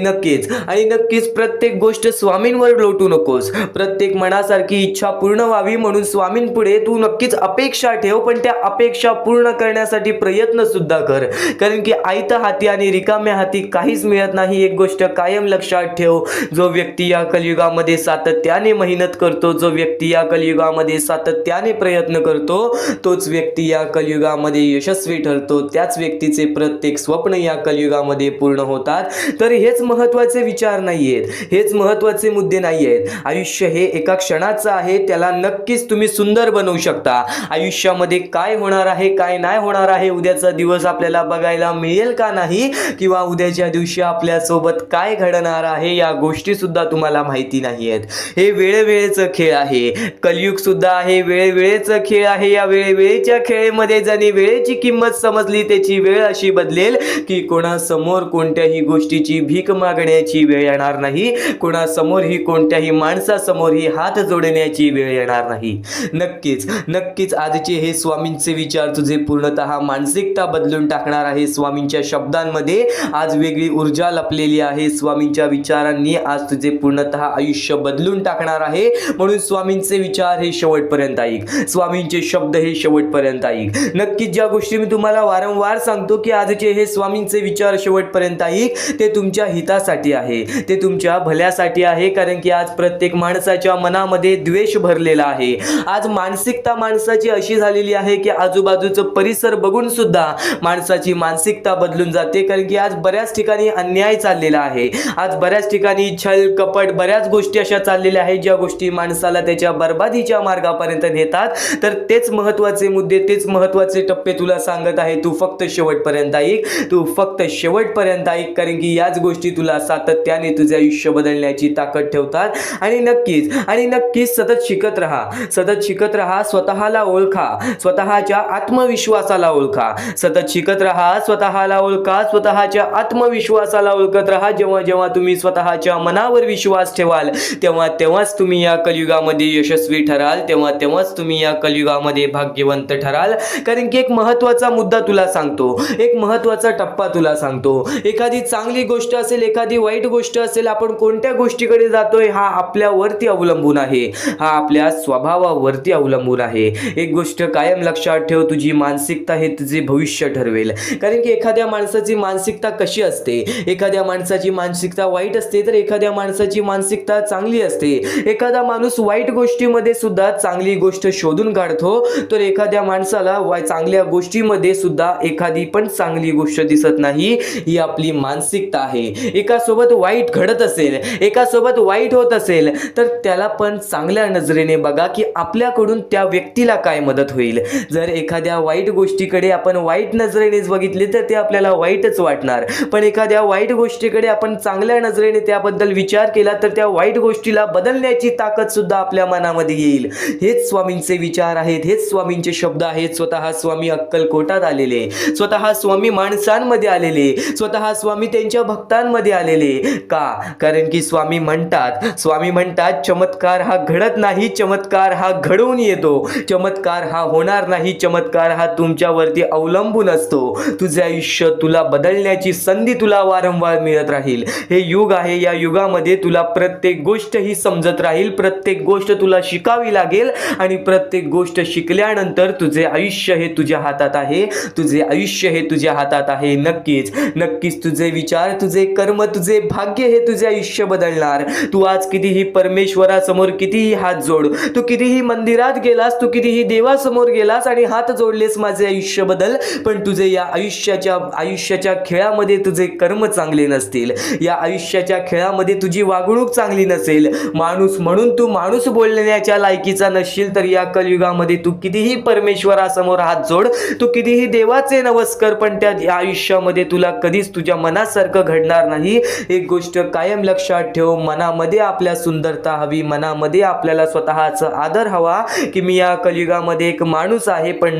नक्कीच प्रत्येक गोष्ट स्वामींवर लोटू नकोस. प्रत्येक मनासारखी इच्छा पूर्ण व्हावी म्हणून स्वामींपुढे तू नक्कीच अपेक्षा ठेव, पण त्या अपेक्षा पूर्ण करण्यासाठी प्रयत्न सुद्धा कर. कारण की आयत्या हाती आणि रिकाम्या हाती काहीच मिळत नाही. एक गोष्ट कायम लक्षात ठेव, जो व्यक्ती या कलियुगामध्ये सातत्याने मेहनत करतो, जो व्यक्ती या कलियुगामध्ये सातत्याने प्रयत्न करतो, तोच व्यक्ती या कलियुगामध्ये यशस्वी ठरतो. त्याच व्यक्तीचे प्रत्येक स्वप्न या कलियुगामध्ये पूर्ण होतात. तर हेच महत्त्वाचे विचार नाहीयेत, हेच महत्त्वाचे मुद्दे नाहीयेत. आयुष्य हे एका क्षणाचं आहे, त्याला नक्कीच तुम्ही सुंदर बनवू शकता. आयुष्यामध्ये काय होणार आहे, काय नाही होणार आहे, उद्याचा दिवस आपल्याला बघायला मिळेल का नाही, किंवा उद्याच्या दिवशी आपल्यासोबत काय घडणार आहे या गोष्टी सुद्धा तुम्हाला माहिती नाहीयेत. हे वेळेवेळेचं खेळ आहे. कलियुग सुद्धा आहे वेळेवेळेचं खेळ आहे. या वेळेवेळेच्या खेळामध्ये ज्याने वेळेची किंमत समजली त्याची वेळ अशी बदलेल की कोणासमोर कोणत्याही गोष्टीची भीक मागण्याची वेळ येणार नाही, कोणासमोरही कोणत्याही माणसासमोरही हात जोडण्याची वेळ येणार नाही. नक्कीच नक्कीच आजचे हे स्वामींचे विचार तुझे पूर्णतः मानसिकता बदलून टाकणार आहे. स्वामींच्या शब्दांमध्ये आज वेगळी ऊर्जा लपलेली आहे. स्वामींच्या विचारांनी आज तुझे पूर्णतः आयुष्य बदलून टाकणार आहे. म्हणून स्वामींचे विचार हे शेवटपर्यंत ऐक, स्वामींचे शब्द हे शेवटपर्यंत ऐक. नक्कीच ज्या गोष्टी मी तुम्हाला वारंवार सांगतो की आजचे हे स्वामींचे विचार शेवटपर्यंत ऐक, ते तुमच्या हितासाठी आहे, ते तुमच्या भल्यासाठी आहे. कारण की आज प्रत्येक माणसाच्या मनामध्ये द्वेष भरलेला आहे. आज मानसिकता माणसाची अशी झालेली आहे की आजूबाजूचं परिसर बघून सुद्धा माणसाची मानसिकता बदलून जाते. कारण की आज बऱ्याच ठिकाणी अन्याय चाललेला आहे. आज बऱ्याच ठिकाणी छल कपट बऱ्याच गोष्टी अशा चाललेल्या आहेत ज्या गोष्टी माणसाला त्याच्या बर्बादीच्या मार्गापर्यंत नेतात. तर तेच महत्त्वाचे मुद्दे, तेच महत्त्वाचे टप्पे तुला सांगत आहे. तू फक्त शेवटपर्यंत ऐक, तू फक्त शेवटपर्यंत ऐक. कारण की याच गोष्टी तुला सातत्याने तुझे आयुष्य बदलण्याची ताकद ठेवतात. आणि नक्कीच सतत शिकत राहा, सतत शिकत राहा. स्वतःला ओळखा, स्वतःच्या आत्मविश्वासाला ओळखा. सतत शिकत राहा, स्वतःला ओळखा, स्वतःच्या आत्मविश्वासाला ओळखत राहा. जेव्हा जेव्हा तुम्ही स्वतःच्या मनावर विश्वास ठेवाल तेव्हाच तुम्ही या कलियुगामध्ये यशस्वी ठराल, तेव्हाच तुम्ही या कलियुगामध्ये भाग्यवंत ठराल. कारण की एक महत्त्वाचा मुद्दा तुला सांगतो, एक महत्त्वाचा टप्पा तुला सांगतो. एखादी चांगली गोष्ट असेल, एखादी वाईट गोष्ट असेल, आपण कोणत्या गोष्टीकडे जातोय हा आपल्यावरती अवलंबून आहे, हा आपल्या स्वभावावरती अवलंबून आहे. एक गोष्ट कायम लक्षात ठेव, तुझी मानसिकता हे तुझे भविष्य ठरवेल. कारण की एखाद्या माणसाची मानसिकता कशी असते, एखाद्या माणसाची मानसिकता वाईट असते तर एखाद्या माणसाची मानसिकता चांगली असते. एखादा माणूस वाईट गोष्टीमध्ये सुद्धा चांगली गोष्ट शोधून काढतो, तर एखाद्या माणसाला चांगल्या गोष्टीमध्ये सुद्धा एखादी पण चांगली गोष्ट दिसत नाही. ही आपली मानसिकता आहे. एकासोबत वाईट घडत असेल, एकासोबत वाईट होत असेल तर त्याला पण चांगल्या नजरेने बघा की आपल्याकडून त्या व्यक्तीला काय मदत होईल. जर एखाद्या वाईट गोष्टीकडे आपण वाईट नजरेनेच बघितले तर ते आपल्याला वाईटच वाटणार. पण एखाद्या वाईट गोष्टीकडे आपण चांगल्या नजरेने त्याबद्दल विचार केला तर त्या वाईट गोष्टीला बदलण्याची ताकद सुद्धा आपल्या मनामध्ये येईल. हेच स्वामींचे विचार आहेत, हेच स्वामींचे शब्द आहेत. स्वतः स्वामी अक्कलकोटात आलेले, स्वतः स्वामी माणसांमध्ये आलेले, स्वतः स्वामी त्यांच्या भक्तांमध्ये आलेले. का? कारण की स्वामी म्हणतात चमत्कार हा घडत नाही, चमत्कार हा घडवून येतो. चमत्कार हा होणार नाही, चमत्कार हा तुमच्यावरती अवलंबून असतो. तुझे आयुष्य, तुला बदलण्याची संधी तुला वारंवार मिळत राहील. हे युग आहे, या युगामध्ये तुला प्रत्येक गोष्ट ही समजत राहील, प्रत्येक गोष्ट तुला शिकावी लागेल. आणि प्रत्येक गोष्ट शिकल्यानंतर तुझे आयुष्य हे तुझ्या हातात आहे, तुझे आयुष्य हे तुझ्या हातात आहे. नक्कीच तुझे विचार, तुझे कर्म, तुझे भाग्य हे तुझे आयुष्य बदलणार. तू आज कितीही परमेश्वरासमोर कितीही हात जोड, तू कितीही मंदिरात गेलास, तू कितीही देवासमोर गेलास आणि हात जोडलेस माझे आयुष्य बदल, पण तुझे या आयुष्याच्या खेळामध्ये तुझे कर्म चांगले नसतील, या आयुष्याच्या खेळामध्ये तुझी वागणूक चांगली नसेल, माणूस म्हणून तू माणूस बोलण्याच्या लायकीचा नसशील, तर या कलियुगामध्ये तू कितीही परमेश्वरासमोर हात जोड, तू कितीही देवाचे नमस्कार, पण त्या आयुष्यामध्ये तुला कधीच तुझ्या मनासारखं घडणार नाही. एक गोष्ट कायम लक्षात ठेव, मनामध्ये आपल्या सुंदरता हवी, मनामध्ये आपल्याला स्वतःचा आदर हवा की मी या कलियुगामध्ये एक माणूस आहे. पण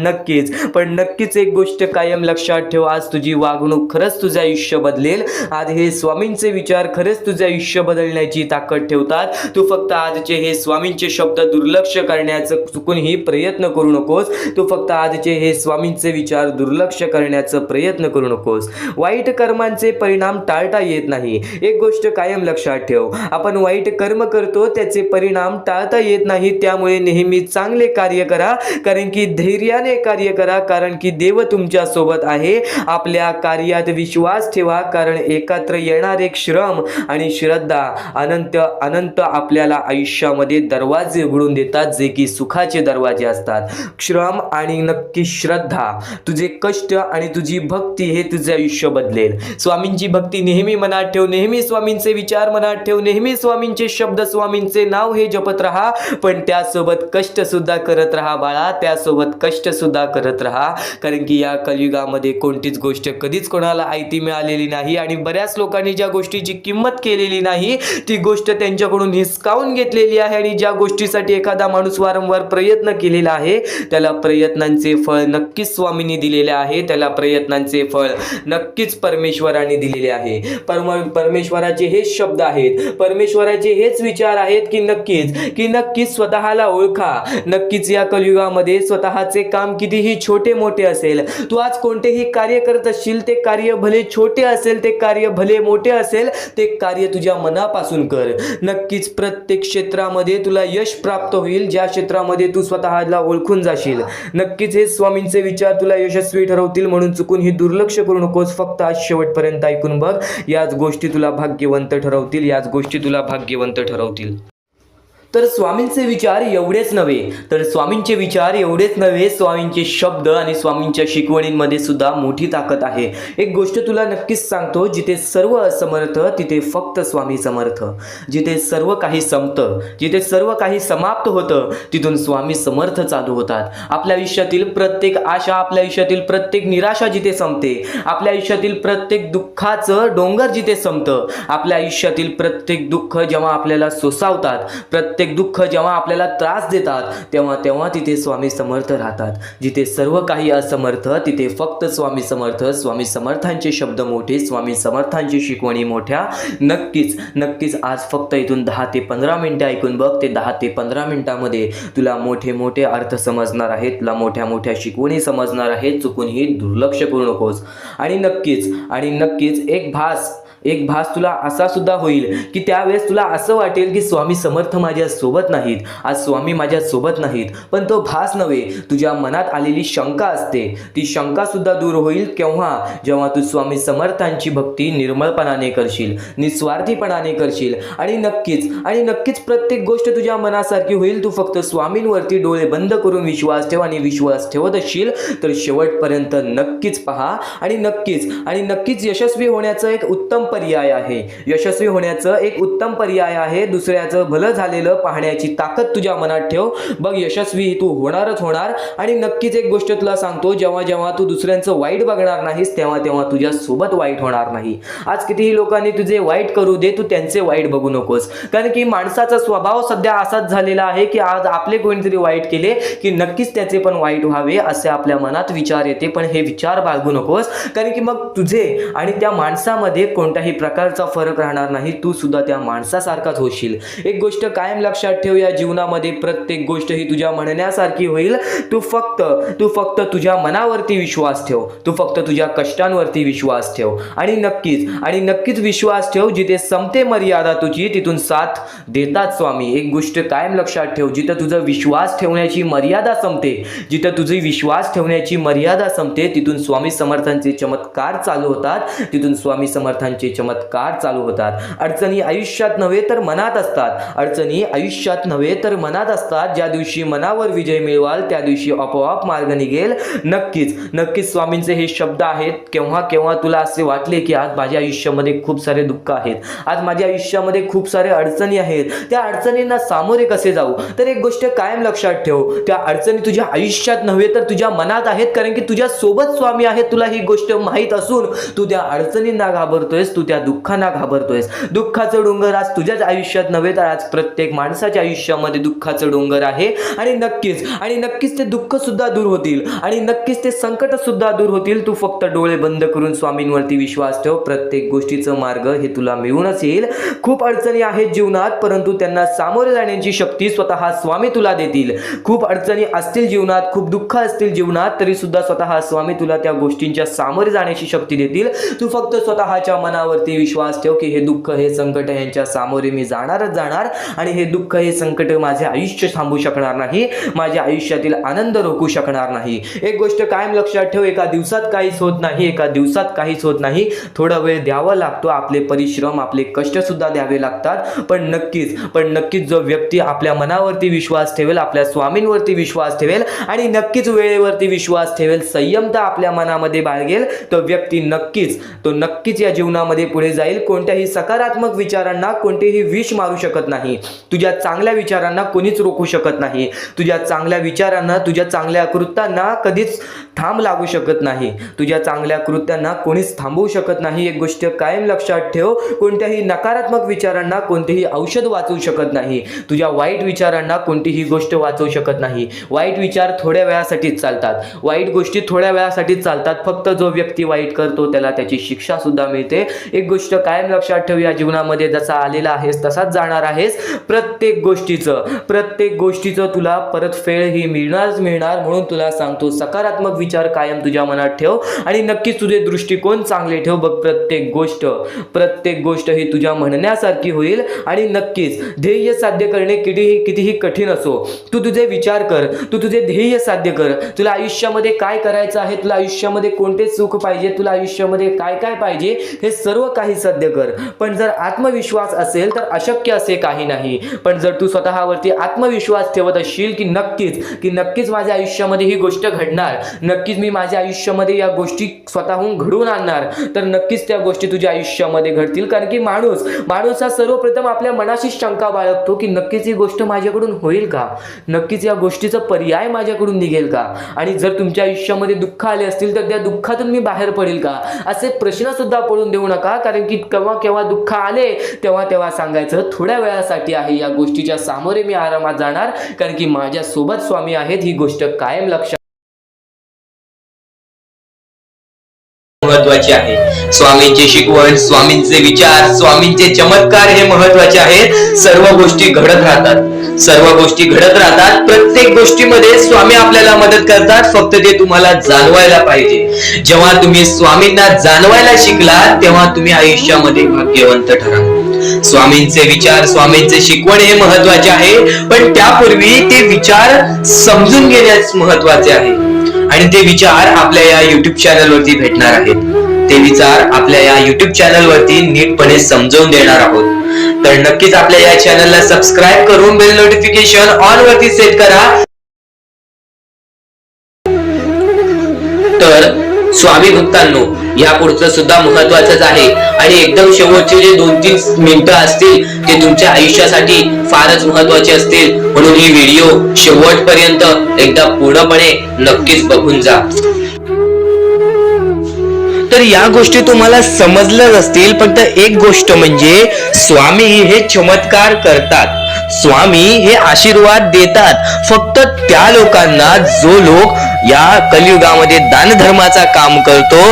नक्कीच एक गोष्ट कायम लक्षात ठेव, आज तुझी वागणूक खरंच तुझे आयुष्य बदलेल. आज हे स्वामींचे विचार खरंच तुझे आयुष्य बदलण्याची ताकद ठेवतात. तू फक्त आजचे हे स्वामींचे शब्द दुर्लक्ष करण्याचं चुकूनही प्रयत्न करू नकोस. तू फक्त आजचे हे स्वामींचे विचार दुर्लक्ष करण्याचा प्रयत्न करू नकोस. वाईट कर्मांचे परिणाम टाळता येत नाही. एक गोष्ट कायम लक्षात ठेव, आपण वाईट कर्म करतो त्याचे परिणाम टाळता येत नाही. त्यामुळे नेहमी चांगले कार्य करा, कारण की धैर्याने कार्य करा, कारण की देव तुमच्या सोबत आहे. आपल्या कार्यात विश्वास ठेवा, कारण एकत्र येणारे श्रम आणि श्रद्धा अनंत आपल्याला आयुष्यामध्ये दरवाजे उघडून देतात, जे की सुखाचे दरवाजे असतात. श्रम आणि नक्की श्रद्धा, तुझे कष्ट आणि तुझी भक्ती हे तुझे आयुष्य बदलेल. स्वामींची भक्ती नेहमी मनात ठेव, नेहमी स्वामींचे विचार मनात ठेव, नेहमी स्वामींचे शब्द, स्वामींचे नाव हे जपत राहा. पण त्यासोबत कष्ट सुद्धा करत राहा बाळा, त्यासोबत कष्ट सुद्धा करत राहा. कारण की या कलियुगामध्ये कोणतीच गोष्ट कधीच कोणाला आयती मिळालेली नाही. आणि बऱ्याच लोकांनी ज्या गोष्टीची किंमत केलेली नाही ती गोष्ट त्यांच्याकडून हिसकावून घेतलेली आहे. आणि ज्या गोष्टीसाठी एखादा माणूस वारंवार प्रयत्न केलेला आहे त्याला प्रयत्नांचे फळ नक्कीच स्वामींनी दिलेले आहे, त्याला प्रयत्नांचे फळ नक्कीच परमेश्वराने दिलेले आहे. परमेश्वराचे हेच शब्द आहेत, परमेश्वराचे हेच विचार आहेत की नक्कीच स्वतःला ओळखा. नक्कीच या कलियुगामध्ये स्वतःचे काम कितीही छोटे मोठे असेल, तू आज कोणतेही कार्य करत असशील, ते कार्य भले छोटे असेल, ते कार्य भले मोठे असेल, ते कार्य तुझ्या मनापासून कर. नक्कीच प्रत्येक क्षेत्रामध्ये तुला यश प्राप्त होईल, ज्या क्षेत्रामध्ये तू स्वतःला ओळखून जाशील. नक्कीच हे स्वामींचे विचार तुला यशस्वी ठरवतील, म्हणून चुकून ही दुर्लक्ष करू नकोस. फक्त आज शेवटपर्यंत ऐकून बघ, याच गोष्टी तुला भाग्यवंत ठरवतील, याच गोष्टी तुला भाग्यवंत ठरवतील. तर स्वामींचे विचार एवढेच नव्हे, स्वामींचे शब्द आणि स्वामींच्या शिकवणींमध्ये सुद्धा मोठी ताकद आहे. एक गोष्ट तुला नक्कीच सांगतो, जिथे सर्व असमर्थ तिथे फक्त स्वामी समर्थ. जिथे सर्व काही संपतं, जिथे सर्व काही समाप्त होतं, तिथून स्वामी समर्थ चालू होतात. आपल्या आयुष्यातील प्रत्येक आशा, आपल्या आयुष्यातील प्रत्येक निराशा जिथे संपते, आपल्या आयुष्यातील प्रत्येक दुःखाचं डोंगर जिथे संपतं, आपल्या आयुष्यातील प्रत्येक दुःख जेव्हा आपल्याला सोसावतात, प्रत्येक दुःख जेव्हा आपल्याला त्रास देतात, तेव्हा तिथे स्वामी समर्थ राहतात. जिथे सर्व काही असमर्थ तिथे फक्त स्वामी समर्थ. स्वामी समर्थांचे शब्द मोठे, स्वामी समर्थांची शिकवणी मोठ्या. नक्कीच आज फक्त इथून 10 ते 15 मिनिटं ऐकून बघ. ते 10 ते 15 मिनिटामध्ये तुला मोठे अर्थ समजणार आहेत, तुला मोठ्या शिकवणी समजणार आहेत. चुकून ही दुर्लक्ष करू नकोस. आणि नक्कीच एक भास तुला असा सुद्धा होईल की त्यावेळेस तुला असं वाटेल की स्वामी समर्थ माझ्या सोबत नाहीत, आज स्वामी माझ्या सोबत नाहीत. पण तो भास नव्हे, तुझ्या मनात आलेली शंका असते, ती शंका सुद्धा दूर होईल जेव्हा तू स्वामी समर्थांची भक्ती निर्मळपणाने करशील, निस्वार्थीपणाने करशील. आणि नक्कीच प्रत्येक गोष्ट तुझ्या मनासारखी होईल. तू फक्त स्वामींवरती डोळे बंद करून विश्वास ठेव, आणि विश्वास ठेवत असशील तर शेवटपर्यंत नक्कीच पहा. आणि नक्कीच यशस्वी होण्याचं एक उत्तम पर्याय आहे. दुसऱ्याचं भलं झालेलं पाहण्याची ताकद तुझ्या मनात ठेव. बघ, यशस्वी तू होणार. आणि नक्कीच एक गोष्ट तुला सांगतो, जेव्हा तू दुसऱ्यांचं वाईट बघणार नाहीस, तेव्हा तुझ्या सोबत वाईट होणार नाही. आज कितीही लोकांनी तुझे वाईट करू दे, तू त्यांचे वाईट बघू नकोस. कारण की माणसाचा स्वभाव सध्या असाच झालेला आहे की आज आपले कोणीतरी वाईट केले की नक्कीच त्याचे पण वाईट व्हावे असे आपल्या मनात विचार येते. पण हे विचार बाळगू नकोस, कारण की मग तुझे आणि त्या माणसामध्ये कोणत्याही प्रकारचा फरक राहणार नाही. तू सुद्धा त्या माणसासारखाच होशील. एक गोष्ट कायम लक्षात ठेव, या जीवनामध्ये प्रत्येक गोष्ट ही तुझ्या म्हणण्यासारखी होईल. तू फक्त तुझ्या मनावरती विश्वास ठेव, तू फक्त तुझ्या कष्टांवरती विश्वास ठेव. आणि नक्कीच विश्वास ठेव, जिथे संपते मर्यादा तुझी तिथून साथ देतात स्वामी. एक गोष्ट कायम लक्षात ठेव, जिथं तुझा विश्वास ठेवण्याची मर्यादा संपते, तिथून स्वामी समर्थांचे चमत्कार चालू होतात. अडचणी आयुष्यात नव्हे तर मनात असतात. ज्या दिवशी मनावर विजय मिळवाल त्या दिवशी आपोआप मार्ग निघेल. नक्कीच स्वामींचे हे शब्द आहेत. केव्हा तुला असे वाटले की आज माझ्या आयुष्यामध्ये खूप सारे दुःख आहेत, आज माझ्या आयुष्यामध्ये खूप सारे अडचणी आहेत, त्या अडचणींना सामोरे कसे जाऊ, तर एक गोष्ट कायम लक्षात ठेव, त्या अडचणी तुझ्या आयुष्यात नव्हे तर तुझ्या मनात आहेत. कारण की तुझ्या सोबत स्वामी आहेत. तुला ही गोष्ट माहीत असून तू त्या अडचणींना घाबरतोयस, तू त्या दुःखांना घाबरतोयस. दुःखाचं डोंगर आज तुझ्याच आयुष्यात नव्हे तर आज प्रत्येक माणसाच्या आयुष्यामध्ये दुःखाचं डोंगर आहे. आणि नक्कीच ते दुःख सुद्धा दूर होतील, आणि नक्कीच ते संकट सुद्धा दूर होतील. तू फक्त डोळे बंद करून स्वामींवरती विश्वास ठेव. प्रत्येक गोष्टीचं मार्ग हे तुला मिळूनच येईल. खूप अडचणी आहेत जीवनात, परंतु त्यांना सामोरे जाण्याची शक्ती स्वतः स्वामी तुला देतील. खूप अडचणी असतील जीवनात, खूप दुःख असतील जीवनात, तरी सुद्धा स्वतः स्वामी तुला त्या गोष्टींच्या सामोरे जाण्याची शक्ती देतील. तू फक्त स्वतःच्या मनावरती विश्वास ठेव की हे दुःख, हे संकट यांच्या सामोरे मी जाणार, आणि हे दुःख, हे संकट माझे आयुष्य थांबू शकणार नाही, माझ्या आयुष्यातील आनंद रोखू शकणार नाही. एक गोष्ट कायम लक्षात ठेव, एका दिवसात काहीच होत नाही. थोडा वेळ द्यावा लागतो, आपले परिश्रम, आपले कष्ट सुद्धा द्यावे लागतात. पण नक्कीच जो व्यक्ती आपल्या मनावरती विश्वास ठेवेल, आपल्या स्वामींवरती विश्वास ठेवेल, आणि नक्कीच वेळेवरती विश्वास ठेवेल, संयमता आपल्या मनामध्ये बाळगेल, तो व्यक्ती नक्कीच या जीवनामध्ये पुढे जाईल. कोणत्याही सकारात्मक विचारांना कोणतेही विष मारू शकत नाही. तुझ्या चांगल्या विचारांना कोणीच रोखू शकत नाही. तुझ्या चांगल्या विचारांना, तुझ्या चांगल्या कृत्यांना कधीच थांब लागू शकत नाही. तुझ्या चांगल्या कृत्यांना कोणीच थांबवू शकत नाही. एक गोष्ट कायम लक्षात ठेव, कोणत्याही नकारात्मक विचारांना कोणतेही औषध वाचवू शकत नाही. तुझ्या वाईट विचारांना कोणतीही गोष्ट वाचवू शकत नाही. वाईट विचार थोड्या वेळासाठीच चालतात, वाईट गोष्टी थोड्या वेळासाठीच चालतात. फक्त जो व्यक्ती वाईट करतो त्याला त्याची शिक्षा सुद्धा मिळते. एक गोष्ट कायम लक्षात ठेव, या जीवनामध्ये जसा आलेला आहेस तसाच जाणार आहेस. प्रत्येक गोष्टीचं तुला परत फेळ ही मिळणारच मिळणार. म्हणून तुला सांगतो, सकारात्मक विचार कायम तुझ्या मनात ठेव आणि नक्कीच तुझे दृष्टिकोन चांगले ठेव. बघ, प्रत्येक गोष्ट ही तुझ्या म्हणण्यासारखी होईल आणि नक्कीच ध्येय साध्य करणे कितीही कठीण असो, तू तुझे विचार कर, तू तुझे ध्येय साध्य कर. तुला आयुष्यामध्ये काय करायचं आहे, तुला आयुष्यामध्ये कोणते सुख पाहिजे, तुला आयुष्यामध्ये काय काय पाहिजे, हे सर्व काही साध्य कर. पण जर आत्मविश्वास असेल तर अशक्य असे काही नाही. पण जर तू स्वतःवरती आत्मविश्वास ठेवत असशील की नक्कीच माझ्या आयुष्यामध्ये ही गोष्ट घडणार, नक्कीच मी माझ्या आयुष्यामध्ये या गोष्टी स्वतःहून घडवून आणणार, तर नक्कीच त्या गोष्टी तुझ्या आयुष्यामध्ये घडतील. कारण की माणूस हा सर्वप्रथम आपल्या मनाशी शंका बाळगतो की नक्कीच ही गोष्ट माझ्याकडून होईल का, नक्कीच या गोष्टीचा पर्याय माझ्याकडून निघेल का, आणि जर तुमच्या आयुष्यामध्ये दुःख आले असतील तर त्या दुःखातून मी बाहेर पडेल का, असे प्रश्न सुद्धा पडून देऊ नका. कारण की केव्हा दुःख आले तेव्हा सांगायचं थोड्या वेळासाठी आहे, या गोष्टीच्या सामोरे मी आरामात जाणार, कारण की माझ्या सोबत स्वामी आहेत. ही गोष्ट कायम लक्षात महत्वाचे आहे. स्वामींची शिकवण, स्वामींचे विचार, स्वामींचे चमत्कार हे महत्वाचे आहेत. सर्व गोष्टी घडत राहतात. प्रत्येक गोष्टीमध्ये स्वामी आपल्याला मदत करतात, फक्त ते तुम्हाला जाणवायला पाहिजे. जेव्हा तुम्ही स्वामींना जाणवायला शिकला तेव्हा तुम्ही आयुष्यामध्ये भाग्यवंत ठरा. स्वामींचे विचार, स्वामींचे शिकवण हे महत्वाचे आहे, पण त्यापूर्वी ते विचार समजून घेण्यास महत्वाचे आहे. आणि ते विचार आपल्या या युट्यूब चॅनल वरती भेटणार आहेत. ते विचार आपल्या या युट्यूब चॅनल वरती नीटपणे समजावून देणार आहोत. तर नक्कीच आपल्या या चॅनलला सबस्क्राईब करून बेल नोटिफिकेशन ऑन वरती सेट करा. तर स्वामी भक्तांनो, या पुढचं सुद्धा महत्वाचंच आहे आणि एकदम शेवटचे जे 2-3 मिनिटं असतील ते तुमच्या आयुष्यासाठी फारच महत्वाचे असतील. म्हणून ही व्हिडिओ शेवटपर्यंत एकदा पूर्णपणे नक्कीच बघून जा. तर या गोष्टी तुम्हाला समजल्याच असतील. फक्त एक गोष्ट म्हणजे स्वामी हे चमत्कार करतात, स्वामी हे आशीर्वाद देतात फक्त त्या लोकांना जो लोक या कलियुगामध्ये दानधर्माचा काम करतो,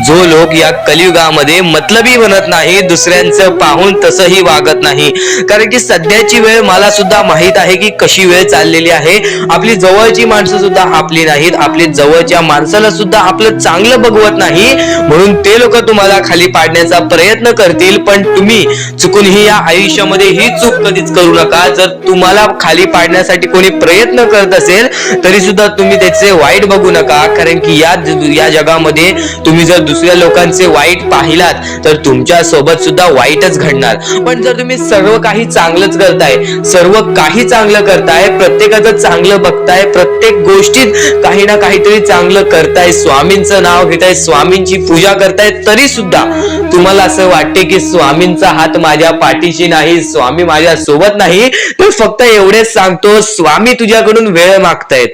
जो लोक या कलियुगामध्ये मतलबी बनत नाही, दुसऱ्यांचं पाहून तसंही वागत नाही. कारण की सध्याची वेळ मला सुद्धा माहित आहे की कशी वेळ चाललेली आहे. आपली जवळची माणसं सुद्धा आपली नाहीत, आपली जवळच्या माणसाला सुद्धा आपलं चांगलं बघवत नाही. म्हणून ते लोक तुम्हाला खाली पाडण्याचा प्रयत्न करतील, पण तुम्ही चुकूनही या आयुष्यामध्ये ही चूक कधीच करू नका. जर तुम्हाला खाली पाडण्यासाठी कोणी प्रयत्न करत असेल तरी सुद्धा तुम्ही त्याचे वाईट बघू नका. कारण की या जगामध्ये तुम्ही जर दुसऱ्या लोकांचे वाईट पाहिलात तर तुमच्या सोबत सुद्धा वाईटच घडणार. पण जर तुम्ही सर्व काही चांगलंच करताय, सर्व काही चांगलं करताय, प्रत्येकाचं चांगलं बघताय, प्रत्येक गोष्टीत काही ना काहीतरी चांगलं करताय, स्वामींचं नाव घेताय, स्वामींची पूजा करताय, तरी सुद्धा तुम्हाला असं वाटते की स्वामींचा हात माझ्या पाठीशी नाही, स्वामी माझ्या सोबत नाही, तर फक्त एवढेच सांगतो, स्वामी तुझ्याकडून वेळ मागतायत.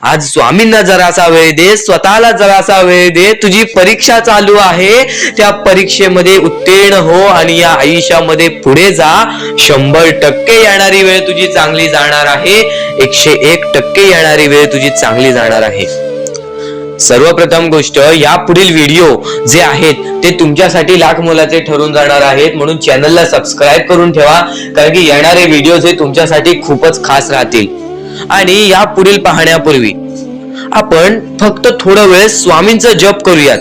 आज स्वामींना जरासा वेळ दे, स्वतःला जरासा वेळ दे. तुझी परीक्षा चालू आहे, त्या परीक्षेमध्ये उत्तीर्ण हो आणि या आयुष्यामध्ये पुढे जा. 100% येणारी वेळ तुझी चांगली जाणार आहे, 101% येणारी वेळ तुझी चांगली जाणार आहे. सर्वप्रथम गोष्ट, या पुढील व्हिडिओ जे आहेत ते तुमच्यासाठी लाख मोलाचे ठरून जाणार आहेत. म्हणून चॅनलला सबस्क्राईब करून ठेवा, कारण की येणारे व्हिडिओ हे तुमच्यासाठी खूपच खास राहतील. आणि या पुढील पाहण्यापूर्वी आपण फक्त थोडा वेळ स्वामींचा जप करूयात.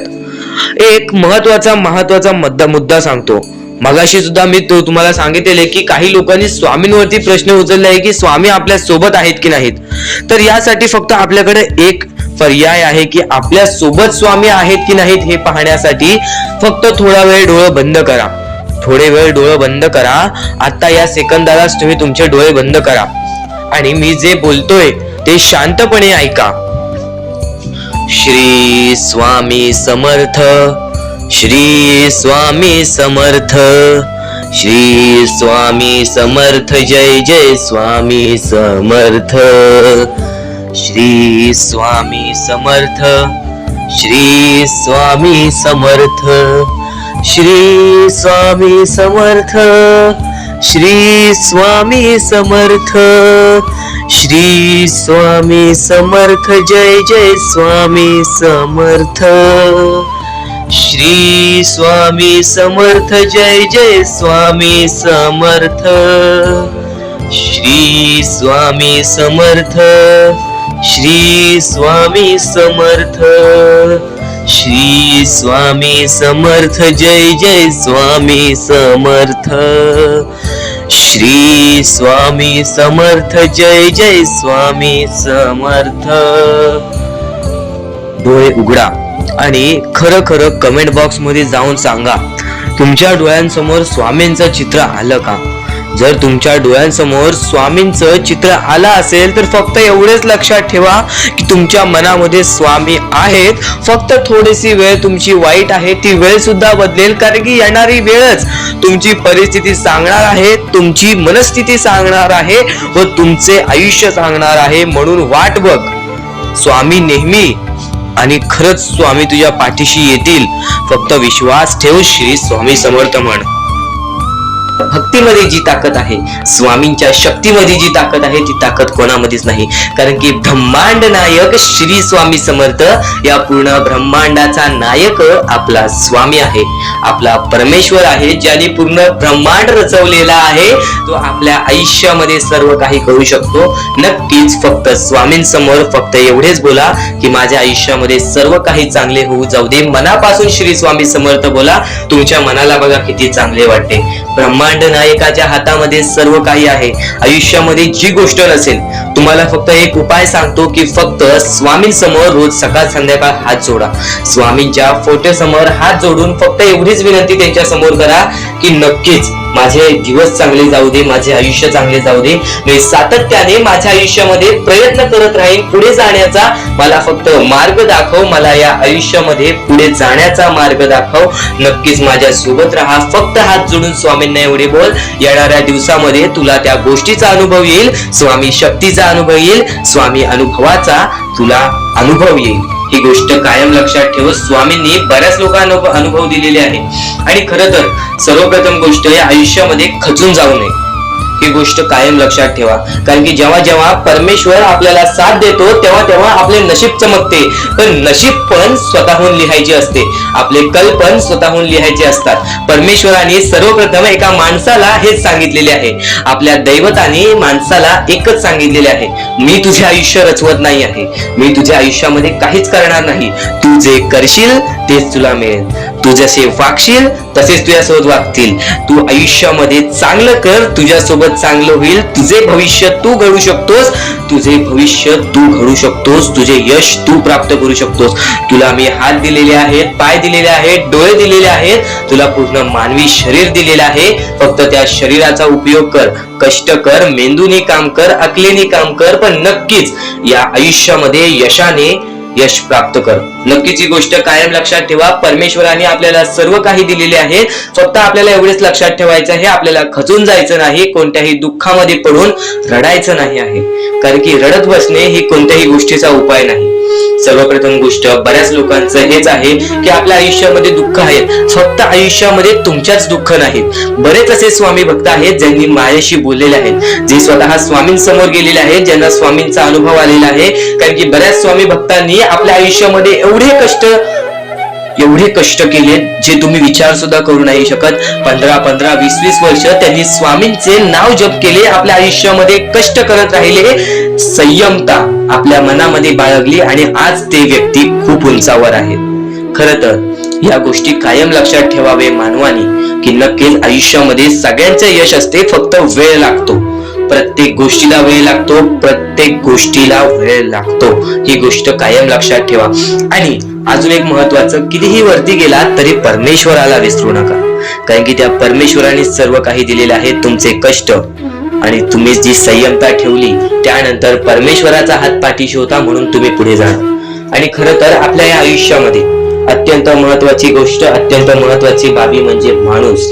एक महत्वाचा मुद्दा सांगतो. मगाशी सुद्धा मी तुम्हाला सांगितले की काही लोकांनी स्वामींवरती प्रश्न उचलले आहे की स्वामी आपल्या सोबत आहेत की नाहीत. तर यासाठी फक्त आपल्याकडे एक पर्याय आहे की आपल्या सोबत स्वामी आहेत की नाहीत हे पाहण्यासाठी फक्त थोडा वेळ डोळे बंद करा. थोडे वेळ डोळे बंद करा. आता या सेकंदालाच तुम्ही तुमचे डोळे बंद करा आणि मी जे बोलतोय ते शांतपणे ऐका. श्री स्वामी समर्थ, श्री स्वामी समर्थ, श्री स्वामी समर्थ, जय जय स्वामी समर्थ. श्री स्वामी समर्थ, श्री स्वामी समर्थ, श्री स्वामी समर्थ, श्री स्वामी समर्थ, श्री स्वामी समर्थ, जय जय स्वामी समर्थ. श्री स्वामी समर्थ जय जय स्वामी समर्थ श्री स्वामी समर्थ श्री स्वामी समर्थ श्री स्वामी समर्थ जय जय स्वामी समर्थ श्री स्वामी समर्थ जय जय स्वामी समर्थ. डोळे उघडा आणि खरं खरं कमेंट बॉक्स मध्ये जाऊन सांगा, तुमच्या डोळ्यांसमोर स्वामींचं चित्र आलं का? जर तुमच्या डोळ्यांसमोर स्वामींचं चित्र आलं असेल तर फक्त एवढेच लक्षात ठेवा की तुमच्या मनामध्ये स्वामी आहेत. फक्त थोडीशी वेळ तुमची वाईट आहे, ती वेळ सुद्धा बदलेल, कारण की येणारी वेळच तुमची परिस्थिती सांगणार आहे, तुमची मनस्थिती सांगणार आहे व तुमचे आयुष्य सांगणार आहे. म्हणून वाट बघ, स्वामी नेहमी आणि खरंच स्वामी तुझ्या पाठीशी येतील. फक्त विश्वास ठेव. श्री स्वामी समर्थ म्हण. भक्तीमध्ये जी ताकद आहे, स्वामींच्या शक्तीमध्ये जी ताकद आहे, ती ताकद कोणामध्येच नाही. कारण की ब्रह्मांड नायक श्री स्वामी समर्थ, या पूर्ण ब्रह्मांडाचा नायक आपला स्वामी आहे, आपला परमेश्वर आहे, ज्याने पूर्ण ब्रह्मांड रचवलेला आहे. तो आपल्या आयुष्यामध्ये सर्व काही करू शकतो. नक्कीच फक्त स्वामींसमोर फक्त एवढेच बोला की माझ्या आयुष्यामध्ये सर्व काही चांगले होऊ जाऊ दे. मनापासून श्री स्वामी समर्थ बोला. तुमच्या मनाला बघा किती चांगले वाटते. ब्रह्मांड नायकाच्या हातामध्ये सर्व काही आहे. आयुष्यामध्ये जी गोष्ट नसेल, तुम्हाला फक्त एक उपाय सांगतो की फक्त स्वामींसमोर रोज सकाळ संध्याकाळ हात जोडा. स्वामींच्या फोटो समोर हात जोडून फक्त एवढीच विनंती त्यांच्या समोर करा की नक्कीच माझे दिवस चांगले जाऊ दे, माझे आयुष्य चांगले जाऊ दे. मी सातत्याने माझ्या आयुष्यामध्ये प्रयत्न करत राहीन पुढे जाण्याचा. मला फक्त मार्ग दाखव, मला या आयुष्यामध्ये पुढे जाण्याचा मार्ग दाखव. नक्कीच माझ्या सोबत राहा. फक्त हात जोडून स्वामींना एवढे बोल. येणाऱ्या दिवसामध्ये तुला त्या गोष्टीचा अनुभव येईल, स्वामी शक्तीचा अनुभव येईल, स्वामी अनुभवाचा तुला अनुभव येईल. ही गोष्ट कायम लक्षात ठेव. स्वामींनी बऱ्याच लोकांना अनुभव दिलेले आहे. आणि खरं तर सर्वप्रथम गोष्ट या आयुष्यामध्ये खचून जाऊ नये, ही गोष्ट कायम लक्षात ठेवा. कारण की जेव्हा जेव्हा परमेश्वर आपल्याला साथ देतो तेव्हा तेव्हा आपले नशीब चमकते. पण नशीब पण स्वतःहून लिहायचे असते, आपले कल पण स्वतःहून लिहायचे असतात. परमेश्वराने सर्वप्रथम एका माणसाला हेच सांगितलेले आहे, आपल्या दैवताने माणसाला एकच सांगितलेले आहे, मी तुझे आयुष्य रचवत नाही आहे, मी तुझ्या आयुष्यामध्ये काहीच करणार नाही. तू जे करशील तेच तुला मिळेल. तू जसे वागशील तसेच तुझ्यासोबत वागतील. तू आयुष्यामध्ये चांगलं कर, तुझ्यासोबत चांगलं होईल. तुझे भविष्य तू घडू शकतोस, तुझे भविष्य तू घडू शकतोस, तुझे यश तू प्राप्त करू शकतोस. तुला मी हात दिलेले आहेत, पाय दिलेले आहेत, डोळे दिलेले आहेत, तुला पूर्ण मानवी शरीर दिलेलं आहे. फक्त त्या शरीराचा उपयोग कर, कष्ट कर, मेंदूने काम कर, अकलेने काम कर, पण नक्कीच या आयुष्यामध्ये यशाने यश प्राप्त कर. नक्कीच ही गोष्ट कायम लक्षात ठेवा. परमेश्वराने आपल्याला सर्व काही दिलेले आहे. फक्त आपल्याला एवढेच लक्षात ठेवायचं आहे, आपल्याला खचून जायचं नाही, कोणत्याही दुःखामध्ये पडून रडायचं नाही आहे. कारण की रडत बसणे ही कोणत्याही गोष्टीचा उपाय नाही. सर्वप्रथम गोष्ट बऱ्याच लोकांचं हेच आहे की आपल्या आयुष्यामध्ये दुःख आहेत. फक्त आयुष्यामध्ये तुमच्याच दुःख नाहीत. बरेच असे स्वामी भक्त आहेत ज्यांनी माझ्याशी बोललेले आहेत, जे स्वतः स्वामींसमोर गेलेले आहेत, ज्यांना स्वामींचा अनुभव आलेला आहे. कारण की बऱ्याच स्वामी भक्तांनी आपल्या आयुष्यामध्ये एवढे कष्ट केले जे तुम्ही विचार सुद्धा करू नाही शकत. 15 20 वर्ष त्यांनी स्वामींचे नाव जप केले, आपल्या आयुष्यामध्ये कष्ट करत राहिले, संयमता आपल्या मनामध्ये बाळगली आणि आज ते व्यक्ती खूप उंचावर आहेत. खरं तर या गोष्टी कायम लक्षात ठेवावे मानवानी की नक्कीच आयुष्यामध्ये सगळ्यांचे यश असते, फक्त वेळ लागतो. प्रत्येक गोष्टीला वेळ लागतो, प्रत्येक गोष्टीला वेळ लागतो. ही गोष्ट कायम लक्षात ठेवा. आणि अजून एक महत्वाचं, कितीही वरती गेला तरी परमेश्वराला विसरू नका. कारण की त्या परमेश्वराने सर्व काही दिलेले आहे. तुमचे कष्ट आणि तुम्ही जी संयमता ठेवली त्यानंतर परमेश्वराचा हात पाठीशी होता, म्हणून तुम्ही पुढे जाणार. आणि खरं तर आपल्या या आयुष्यामध्ये अत्यंत महत्वाची गोष्ट, अत्यंत महत्वाची बाबी म्हणजे माणूस.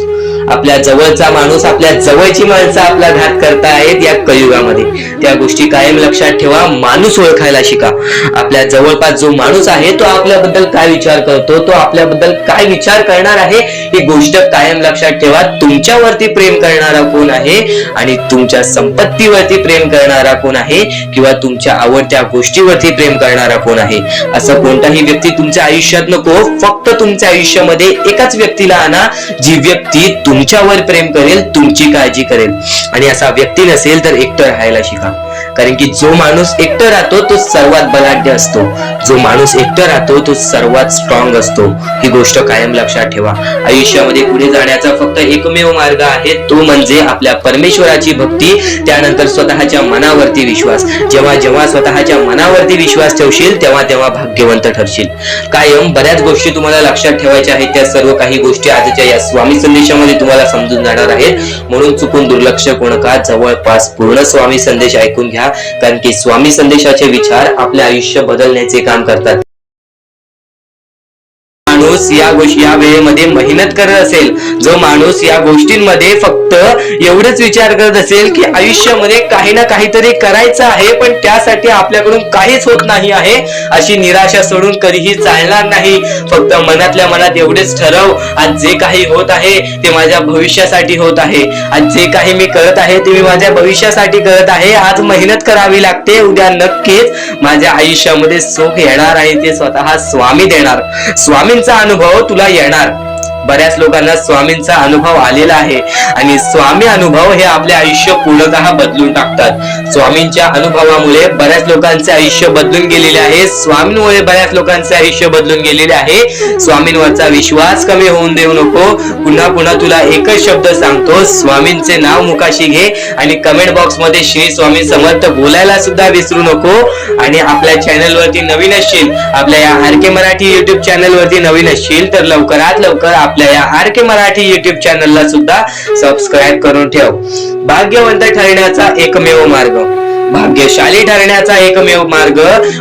आपल्या जवळचा माणूस, आपल्या जवळची माणसं आपला घात करतायत या कलियुगामध्ये. त्या गोष्टी कायम लक्षात ठेवा. माणूस ओळखायला शिका. आपल्या जवळपास जो माणूस आहे तो आपल्याबद्दल काय विचार करतो, तो आपल्याबद्दल काय विचार करणार आहे, ही गोष्ट कायम लक्षात ठेवा. तुमच्यावरती प्रेम करणारा कोण आहे आणि तुमच्या संपत्तीवरती प्रेम करणारा कोण आहे किंवा तुमच्या आवडत्या गोष्टीवरती प्रेम करणारा कोण आहे. असं कोणताही व्यक्ती तुमच्या आयुष्यात नको. फक्त तुमच्या आयुष्यामध्ये एकाच व्यक्तीला आणा जी व्यक्ती तुमच्यावर प्रेम करेल, तुमची काळजी करेल. आणि असा व्यक्ती नसेल तर एकटं राहायला शिका. कारण की जो माणूस एकटं राहतो तो सर्वात बलाढ्य असतो. जो माणूस एकटं राहतो तो सर्वात स्ट्रॉंग असतो. ही गोष्ट कायम लक्षात ठेवा. आयुष्यामध्ये पुढे जाण्याचा फक्त एकमेव मार्ग आहे, तो म्हणजे आपल्या परमेश्वराची भक्ती, त्यानंतर स्वतःच्या मनावरती विश्वास. जेव्हा जेव्हा स्वतःच्या मनावरती विश्वास ठेवशील तेव्हा तेव्हा भाग्यवंत ठरशील. कायम बऱ्याच गोष्टी तुम्हाला लक्षात ठेवायच्या आहेत. त्या सर्व काही गोष्टी आजच्या या स्वामी संदेशामध्ये तुम्हाला समजून जाणार आहेत. म्हणून चुकून दुर्लक्ष करू नका. जवळपास पूर्ण स्वामी संदेश ऐकून घ्या. कारण की स्वामी संदेशाचे विचार आपले आयुष्य बदलण्याचे काम करतात. माणूस या वेळेमध्ये मेहनत करत असेल, जो माणूस या गोष्टींमध्ये फक्त एवढंच विचार करत असेल की आयुष्यामध्ये काही ना काहीतरी करायचं आहे पण त्यासाठी आपल्याकडून काहीच होत नाही आहे, अशी निराशा सोडून कधीही चालणार नाही. फक्त मनातल्या मनात एवढेच ठरव, आज जे काही होत आहे ते माझ्या भविष्यासाठी होत आहे. आज जे काही मी करत आहे ते मी माझ्या भविष्यासाठी करत आहे. आज मेहनत करावी लागते. उद्या नक्कीच माझ्या आयुष्यामध्ये सुख येणार आहे, ते स्वतः स्वामी देणार. स्वामींचा अनुभव तुला येणार. बऱ्याच लोकांना स्वामींचा अनुभव आलेला आहे आणि स्वामी अनुभव हे आपले आयुष्य पूर्णतः बदलून टाकतात. स्वामींच्या अनुभवामुळे बऱ्याच लोकांचे आयुष्य बदलून गेलेले आहे. स्वामींमुळे बऱ्याच लोकांचे आयुष्य बदलून गेलेले आहे. स्वामींवरचा विश्वास कमी होऊन देऊ नको. पुन्हा पुन्हा तुला एकच शब्द सांगतो, स्वामींचे नाव मुखाशी घे आणि कमेंट बॉक्स मध्ये श्री स्वामी समर्थ बोलायला सुद्धा विसरू नको. आणि आपल्या चॅनल वरती नवीन असशील, आपल्या या आरके मराठी युट्यूब चॅनल वरती नवीन असशील तर लवकरात लवकर आपल्या या आरके मराठी युट्यूब चॅनलला सुद्धा सबस्क्राईब करून ठेव. भाग्यवंत ठरण्याचा एकमेव मार्ग, भाग्यशाली ठरण्याचा एकमेव मार्ग,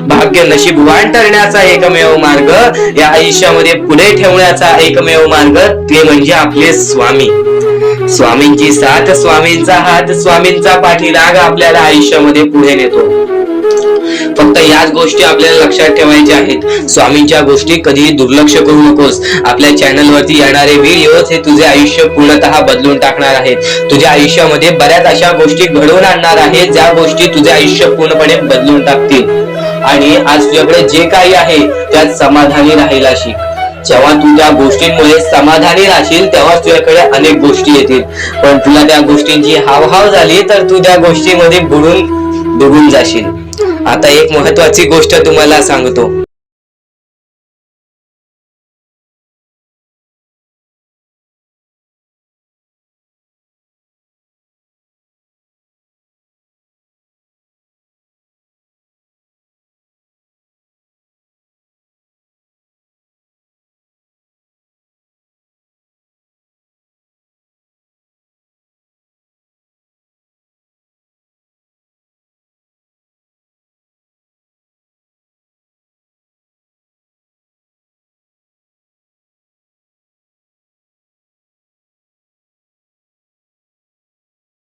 भाग्य नशीबवान ठरण्याचा एकमेव मार्ग, या आयुष्यामध्ये पुढे ठेवण्याचा एकमेव मार्ग ते म्हणजे आपले स्वामी. स्वामींची साथ, स्वामींचा हात, स्वामींचा पाठीराग आपल्याला आयुष्यामध्ये पुढे नेतो. फक्त याच गोष्टी आपल्याला लक्षात ठेवायच्या आहेत. स्वामींच्या गोष्टी कधीही दुर्लक्ष करू नकोस. आपल्या चॅनल वरती येणारे व्हिडिओज हे तुझे आयुष्य पूर्णतः बदलून टाकणार आहेत. तुझ्या आयुष्यामध्ये बऱ्याच अशा गोष्टी घडवून आणणार आहेत ज्या गोष्टी तुझे आयुष्य पूर्णपणे बदलून टाकतील. आणि आज तुझ्याकडे जे काही आहे त्यात समाधानी राहायला शिक. जेव्हा तू त्या गोष्टींमुळे समाधानी राहशील तेव्हा तुझ्याकडे अनेक गोष्टी येतील. पण तुला त्या गोष्टींची हावभाव झाली तर तू त्या गोष्टीमध्ये बुडून जाशील. आता एक महत्वाची गोष्ट तुम्हाला सांगतो.